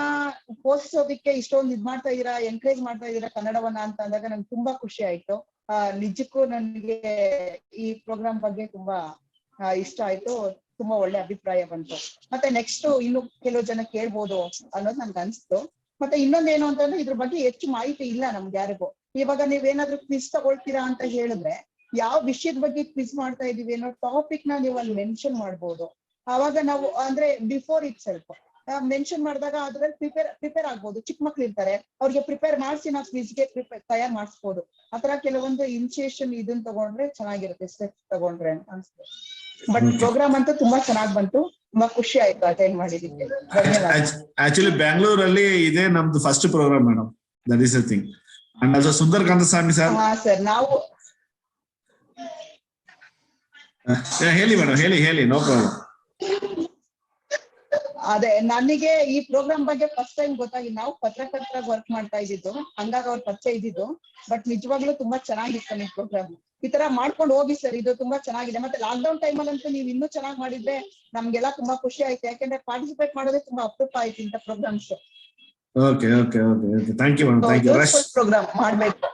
ಪೋಷಿಸೋದಿಕ್ಕೆ ಇಷ್ಟೊಂದು ಮಾಡ್ತಾ ಇದೀರಾ, ಎನ್ಕರೇಜ್ ಮಾಡ್ತಾ ಇದೀರಾ ಕನ್ನಡವನ್ನ ಅಂತ ಅಂದಾಗ ನನ್ಗೆ ತುಂಬಾ ಖುಷಿ ಆಯ್ತು. ನಿಜಕ್ಕೂ ನನಗೆ ಈ ಪ್ರೋಗ್ರಾಮ್ ಬಗ್ಗೆ ತುಂಬಾ ಇಷ್ಟ ಆಯ್ತು. ತುಂಬಾ ಒಳ್ಳೆ ಅಭಿಪ್ರಾಯ ಬಂತು. ಮತ್ತೆ ನೆಕ್ಸ್ಟ್ ಇನ್ನು ಕೆಲವು ಜನ ಕೇಳ್ಬೋದು ಅನ್ನೋದು ನನ್ಗೆ ಅನ್ಸ್ತು. ಮತ್ತೆ ಇನ್ನೊಂದೇನು ಅಂತಂದ್ರೆ ಇದ್ರ ಬಗ್ಗೆ ಹೆಚ್ಚು ಮಾಹಿತಿ ಇಲ್ಲ ನಮ್ಗೆ ಯಾರಿಗೂ. ಇವಾಗ ನೀವೇನಾದ್ರೂ ಕ್ವಿಜ್ ತಗೊಳ್ತೀರಾ ಅಂತ ಹೇಳಿದ್ರೆ ಯಾವ ವಿಷಯದ ಬಗ್ಗೆ ಕ್ವಿಜ್ ಮಾಡ್ತಾ ಇದೀವಿ ಅನ್ನೋ ಟಾಪಿಕ್ ನ ನೀವು ಅಲ್ಲಿ ಮೆನ್ಷನ್ ಮಾಡ್ಬೋದು. ಅವಾಗ ನಾವು ಅಂದ್ರೆ ಬಿಫೋರ್ ಇಟ್ ಸೆಲ್ಫ್ ಮೆನ್ಷನ್ ಮಾಡಿದಾಗ ಅದ್ರಲ್ಲಿ ಪ್ರಿಪೇರ್ ಆಗ್ಬೋದು. ಚಿಕ್ಕ ಮಕ್ಳು ಇರ್ತಾರೆ, ಅವ್ರಿಗೆ ಪ್ರಿಪೇರ್ ಮಾಡಿಸಿ ನಾವು ಕ್ವಿಜ್ಗೆ ತಯಾರು ಮಾಡಿಸ್ಬೋದು. ಆತರ ಕೆಲವೊಂದು ಇನಿಷಿಯೇಷನ್ ಇದನ್ನ ತಗೊಂಡ್ರೆ ಚೆನ್ನಾಗಿರುತ್ತೆ, ಸ್ಟೆಪ್ಸ್ ತಗೊಂಡ್ರೆ ಅಂತ ಅನ್ಸುತ್ತೆ. ಬಟ್ ಪ್ರೋಗ್ರಾಮ್ ಅಂತೂ ತುಂಬಾ ಚೆನ್ನಾಗಿ ಬಂತು. ತುಂಬಾ ಖುಷಿ ಆಯ್ತು ಅಟೆಂಡ್ ಮಾಡಿದಕ್ಕೆ. ಆಕ್ಚುಲಿ ಬ್ಯಾಂಗ್ಳೂರಲ್ಲಿ ಇದೇ ನಮ್ದು first program madam. That is the thing. And also Sundar Kandaswamy sir. ಹಾ ಸರ್, ನಾವು ಹೇಳಿ ಮೇಡಮ್, ಹೇಳಿ ನೋ ಪ್ರಾಬ್ಲಮ್. ಅದೇ ನನಗೆ ಈ ಪ್ರೋಗ್ರಾಮ್ ಬಗ್ಗೆ ಫಸ್ಟ್ ಟೈಮ್ ಗೊತ್ತಾಗಿ, ನಾವು ಪತ್ರಕರ್ತರಾಗಿ ವರ್ಕ್ ಮಾಡ್ತಾ ಇದ್ದಿದ್ದು, ಹಂಗಾಗಿ ಅವ್ರ ಪರಿಚಯ ಇದ್ದಿದ್ದು. ಬಟ್ ನಿಜವಾಗ್ಲೂ ತುಂಬಾ ಚೆನ್ನಾಗಿತ್ತು ಈ ಪ್ರೋಗ್ರಾಮ್. ಈ ತರ ಮಾಡ್ಕೊಂಡು ಹೋಗಿ ಸರ್, ಇದು ತುಂಬಾ ಚೆನ್ನಾಗಿದೆ. ಮತ್ತೆ ಲಾಕ್ ಡೌನ್ ಟೈಮ್ ಅಲ್ಲಂತೂ ನೀವು ಇನ್ನೂ ಚೆನ್ನಾಗಿ ಮಾಡಿದ್ರೆ ನಮ್ಗೆಲ್ಲ ತುಂಬಾ ಖುಷಿ ಆಯ್ತು. ಯಾಕಂದ್ರೆ ಪಾರ್ಟಿಸಿಪೇಟ್ ಮಾಡೋದೇ ತುಂಬಾ ಅಪರೂಪ ಆಯ್ತು ಇಂಥ programmes. Okay thank you madam. Thank you. Programme ಮಾಡ್ಬೇಕು.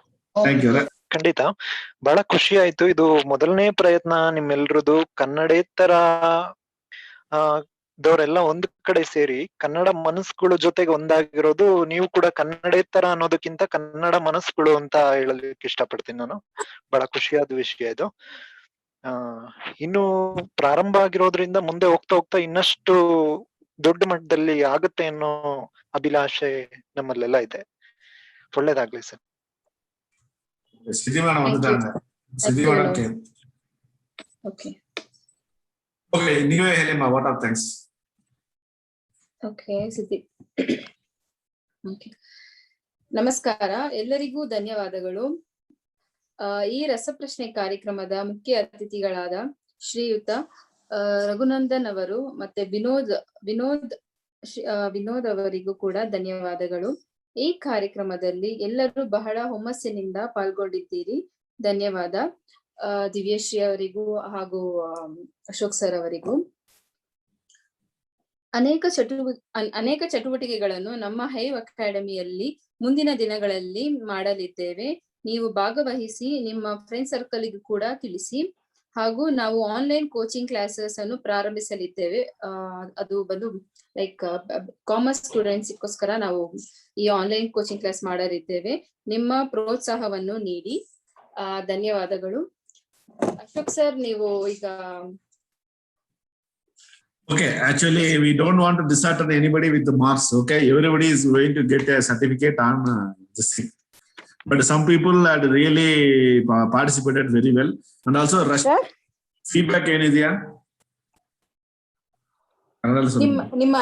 Thank you. ಖಂಡಿತ ಬಹಳ ಖುಷಿ ಆಯ್ತು. ಇದು ಮೊದಲನೇ ಪ್ರಯತ್ನ ನಿಮ್ಮೆಲ್ರದ್ದು. ಕನ್ನಡೇತರ ದವರೆಲ್ಲ ಒಂದ್ ಕಡೆ ಸೇರಿ ಕನ್ನಡ ಮನಸ್ಸುಗಳ ಜೊತೆಗೆ ಒಂದಾಗಿರೋದು. ನೀವು ಕೂಡ ಕನ್ನಡೇತರ ಅನ್ನೋದಕ್ಕಿಂತ ಕನ್ನಡ ಮನಸ್ಸುಗಳು ಅಂತ ಹೇಳಲಿಕ್ಕೆ ಇಷ್ಟಪಡ್ತೀನಿ ನಾನು. ಬಹಳ ಖುಷಿಯಾದ ವಿಷಯ ಇದು. ಇನ್ನು ಪ್ರಾರಂಭ ಆಗಿರೋದ್ರಿಂದ ಮುಂದೆ ಹೋಗ್ತಾ ಇನ್ನಷ್ಟು ದೊಡ್ಡ ಮಟ್ಟದಲ್ಲಿ ಆಗುತ್ತೆ ಅನ್ನೋ ಅಭಿಲಾಷೆ ನಮ್ಮಲ್ಲೆಲ್ಲ ಇದೆ. ಒಳ್ಳೇದಾಗ್ಲಿ ಸರ್. ನೀವೇ ಹೇಳಿ what are thanks. Okay Siddi. Okay, ನಮಸ್ಕಾರ, ಎಲ್ಲರಿಗೂ ಧನ್ಯವಾದಗಳು. ಈ ರಸಪ್ರಶ್ನೆ ಕಾರ್ಯಕ್ರಮದ ಮುಖ್ಯ ಅತಿಥಿಗಳಾದ ಶ್ರೀಯುತ ರಘುನಂದನ್ ಅವರು ಮತ್ತೆ ವಿನೋದ್ ಅವರಿಗೂ ಕೂಡ ಧನ್ಯವಾದಗಳು. ಈ ಕಾರ್ಯಕ್ರಮದಲ್ಲಿ ಎಲ್ಲರೂ ಬಹಳ ಹುಮ್ಮಸ್ಸಿನಿಂದ ಪಾಲ್ಗೊಂಡಿದ್ದೀರಿ. ಧನ್ಯವಾದ. ದಿವ್ಯಶ್ರೀ ಅವರಿಗೂ ಹಾಗೂ ಅಶೋಕ್ ಸರ್ ಅವರಿಗೂ. ಅನೇಕ ಚಟುವಟಿಕೆಗಳನ್ನು ನಮ್ಮ ಹೈವ್ ಅಕಾಡೆಮಿಯಲ್ಲಿ ಮುಂದಿನ ದಿನಗಳಲ್ಲಿ ಮಾಡಲಿದ್ದೇವೆ. ನೀವು ಭಾಗವಹಿಸಿ ನಿಮ್ಮ ಫ್ರೆಂಡ್ ಸರ್ಕಲ್ಗೂ ಕೂಡ ತಿಳಿಸಿ. ಹಾಗೂ ನಾವು ಆನ್ಲೈನ್ ಕೋಚಿಂಗ್ ಕ್ಲಾಸಸ್ ಅನ್ನು ಪ್ರಾರಂಭಿಸಲಿದ್ದೇವೆ. ಅದು ಬಂದು ಲೈಕ್ ಕಾಮರ್ಸ್ ಸ್ಟೂಡೆಂಟ್ಸ್ಗೋಸ್ಕರ ನಾವು ಈ ಆನ್ಲೈನ್ ಕೋಚಿಂಗ್ ಕ್ಲಾಸ್ ಮಾಡಲಿದ್ದೇವೆ. ನಿಮ್ಮ ಪ್ರೋತ್ಸಾಹವನ್ನು ನೀಡಿ. ಧನ್ಯವಾದಗಳು. ಅಶೋಕ್ ಸರ್, ನೀವು ಈಗ Okay, actually, we don't want to dishearten anybody with the marks. Okay, everybody is going to get a certificate on this thing. But some people had really participated very well. And also, feedback ಏನಿದೆಯಾ? ನಿಮ್ಮ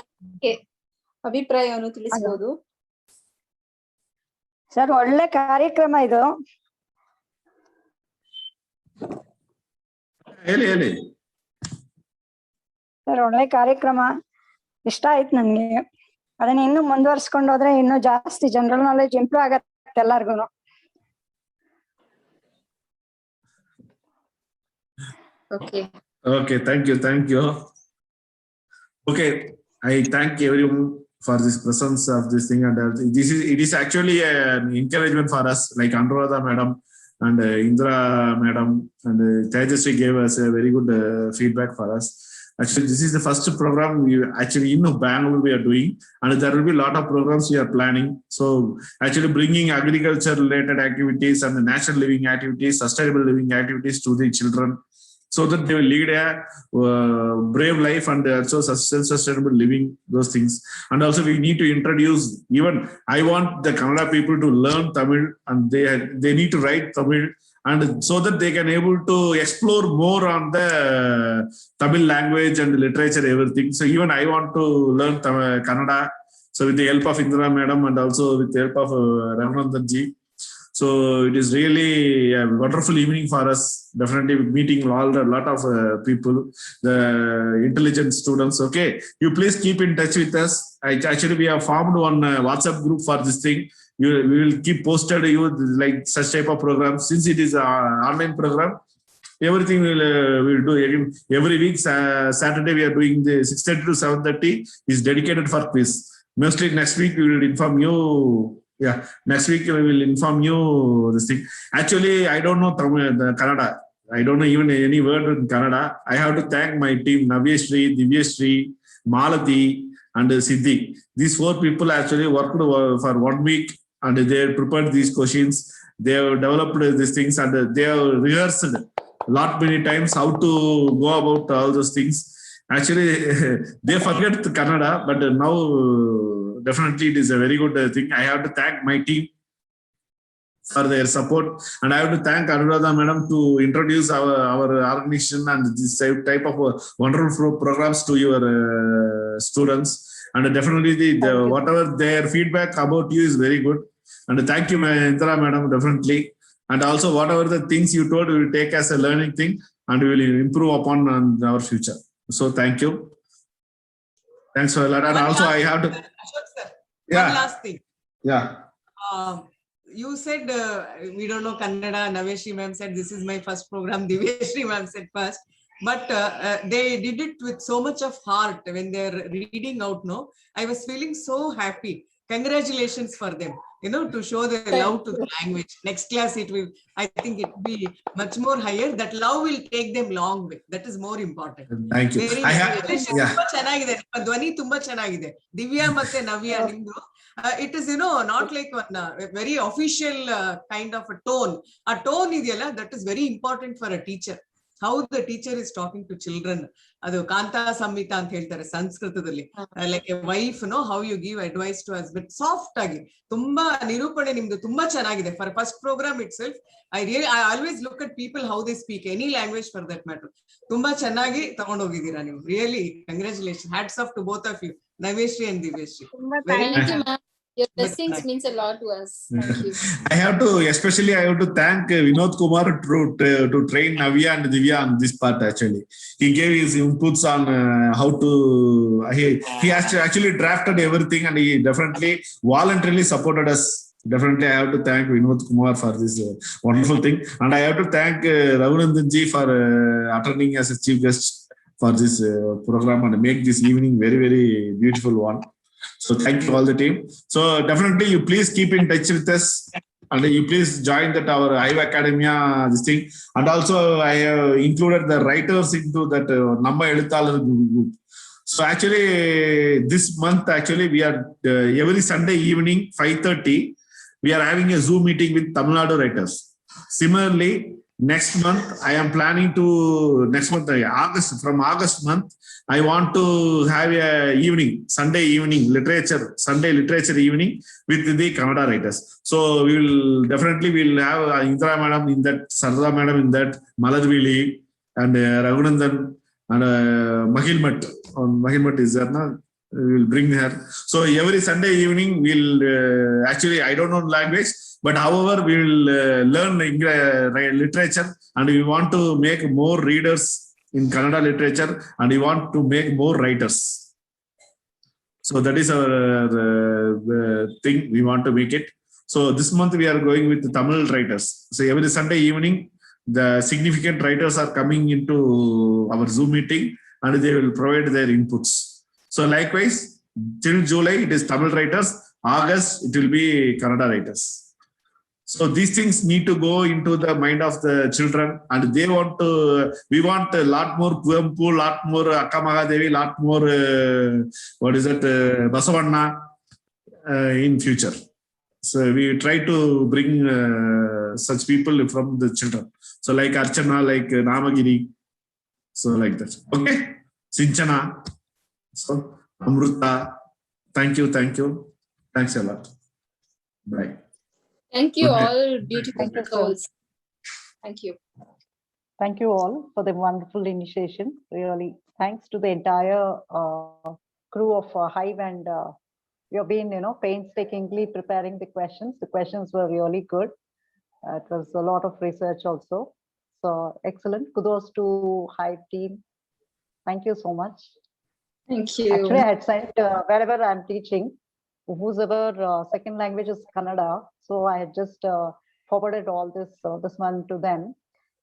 ಅಭಿಪ್ರಾಯವನ್ನು ತಿಳಿಸಬಹುದು sir. ಒಳ್ಳೆ ಕಾರ್ಯಕ್ರಮ ಇದು. ಹೇಳಿ sir, ಒಳ್ಳೆ ಕಾರ್ಯಕ್ರಮ, ಇಷ್ಟ ಆಯ್ತು ನನ್ಗೆ. ಅದನ್ನ ಇನ್ನು ಮುಂದುವರ್ಸ್ಕೊಂಡು ಹೋದ್ರೆ ಇನ್ನು ಜಾಸ್ತಿ ಜನರಲ್ ನಾಲೆಜ್ ಇಂಪ್ರೂವ್ ಆಗತ್ತೆ ಎಲ್ಲಾರ್ಗು. Okay, thank you. Okay, I thank everyone for this presence of this thing, and it is actually an encouragement for us, like Anuradha madam and Indra madam and Tejasri gave us a very good feedback for us. Actually, this is the first program we actually in Bangalore we are doing, and there will be a lot of programs we are planning. So actually bringing agriculture related activities and the natural living activities, sustainable living activities to the children. so that they will lead a brave life and also self-sustainable living, those things. And also we need to introduce, even I want the Kannada people to learn Tamil, and they need to write Tamil, and so that they can able to explore more on the Tamil language and literature, everything. So even I want to learn Kannada. So with the help of Indra madam and also with the help of Raghunandan ji. So it is really a wonderful evening for us. Definitely meeting a lot of people, the intelligent students. Okay, you please keep in touch with us. Actually, we have formed one WhatsApp group for this thing. We will keep posted you like such type of programs. Since it is an online program, everything we'll do again. Every week, Saturday we are doing the 6:30 to 7:30 is dedicated for quiz. Mostly next week we will inform you. Yeah, next week we will inform you this thing. Actually, I don't know the Kannada. I don't know even any word in Kannada. I have to thank my team, Navyashri, Divyashri, Malati, and Siddhi. These 4 people actually worked for 1 week, and they prepared these questions. They have developed these things, and they have rehearsed a lot many times how to go about all those things. Actually, they forget the Kannada, but now definitely it is a very good thing. I have to thank my team for their support, and I have to thank Anuradha madam to introduce our organization and this type of wonderful programs to your students. And definitely whatever their feedback about you is very good. And thank you, Indra madam, definitely. And also whatever the things you told, we will take as a learning thing, and we will improve upon our future. So thank you. Thanks for a lot. And also I have to. Ashok sir, Yeah. one last thing. Yeah. You said we don't know Kannada. Naveshri ma'am said this is my first program. Divyashri ma'am said first, but they did it with so much of heart when they're reading out. No, I was feeling so happy. Congratulations for them. You know, to show their love to the language. Next class, it will. I think it will be much more higher. That love will take them long way. That is more important. Thank you. Very ತುಂಬಾ ಚೆನ್ನಾಗಿದೆ. ಧ್ವನಿ ತುಂಬಾ ಚೆನ್ನಾಗಿದೆ. ದಿವ್ಯಾ ಮತ್ತೆ ನವ್ಯ ನಿಮ್ದು. It is, you know, not like one very official kind of a tone. A tone ಇದೆಯಲ್ಲ, that is very important for a teacher. How the teacher is talking to children. ಅದು ಕಾಂತಾ ಸಂಹಿತ ಅಂತ ಹೇಳ್ತಾರೆ ಸಂಸ್ಕೃತದಲ್ಲಿ. Like a wife, no, how you give advice to husband. Soft ಆಗಿ. ತುಂಬಾ ನಿರೂಪಣೆ ನಿಮ್ದು ತುಂಬಾ ಚೆನ್ನಾಗಿದೆ. For first program itself, I always look at people how they speak any language for that matter. ತುಂಬಾ ಚೆನ್ನಾಗಿ ತಗೊಂಡು ಹೋಗಿದ್ದೀರಾ ನೀವು. Really, congratulations. Hats off to both of you, Naveshri and Divyashri. Thank you, ma'am. Your blessings means a lot to us. Thank you. I have to thank Vinod Kumar to train Navya and Divya on this part. Actually, he gave his inputs on how to. He has actually drafted everything, and he definitely voluntarily supported us. Definitely, I have to thank Vinod Kumar for this wonderful thing, and I have to thank Raghunandan ji for attending as a chief guest for this program and make this evening very, very beautiful one. So thank you all the team. So definitely you please keep in touch with us, and you please join that our IVA Academia this thing. And also I have included the writers into that Namma Eluthalar group. So actually this month actually we are every Sunday evening 5:30 we are having a Zoom meeting with Tamil Nadu writers. Similarly, next month I am planning to from August month I want to have a Sunday literature evening with the Kannada writers. So we will definitely have Indra madam in that, Sarada madam in that, Maladvili and Raghunandan and Mahilmat. Mahilmat is there now. We will bring her. So every Sunday evening we'll actually I don't know language, but however we will learn literature, and we want to make more readers in Kannada literature, and we want to make more writers. So that is our thing. We want to make it. So this month we are going with the Tamil writers. So every Sunday evening, the significant writers are coming into our Zoom meeting, and they will provide their inputs. So likewise, till July it is Tamil writers. August it will be Kannada writers. So these things need to go into the mind of the children, and we want a lot more Kuvempu, lot more Akka Mahadevi, lot more, Basavanna in future. So we try to bring such people from the children. So like Archana, like Namagiri, So like that. Okay. Sinchana. So Amruta. Thank you. Thanks a lot. Bye. Thank you Good day. all beautiful Thank you, sir. souls. Thank you. Thank you all for the wonderful initiation. Really, thanks to the entire crew of Hive, and you've been, painstakingly preparing the questions. The questions were really good. It was a lot of research also. So excellent. Kudos to Hive team. Thank you so much. Thank you. Actually, I had sent wherever I'm teaching, whosoever second language is Kannada. So I had just forwarded all this one to them,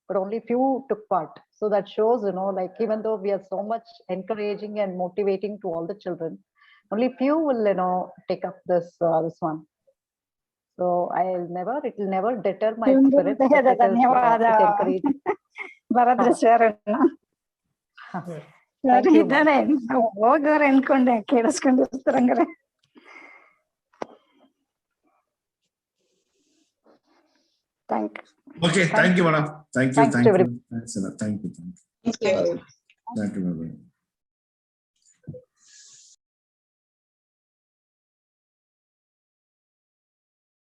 but only few took part. So that shows, like even though we are so much encouraging and motivating to all the children, only few will, take up this one. So it will never deter my spirit. But it is, ಧನ್ಯವಾದ it encourages. Bharadra sir Thank you, ma'am. ಇದ್ದಾರೆ ಹೋಗೋರು ಅನ್ಕೊಂಡೆ ಕೇಳಿಸ್ಕೊಂಡಿರ್ತಾರಂಗಾರೆ. Thank you. Okay. Thank you, madam. Thank you. Thanks to everybody. Thanks a lot. Thank you. Thank you. Thank you. Bye-bye.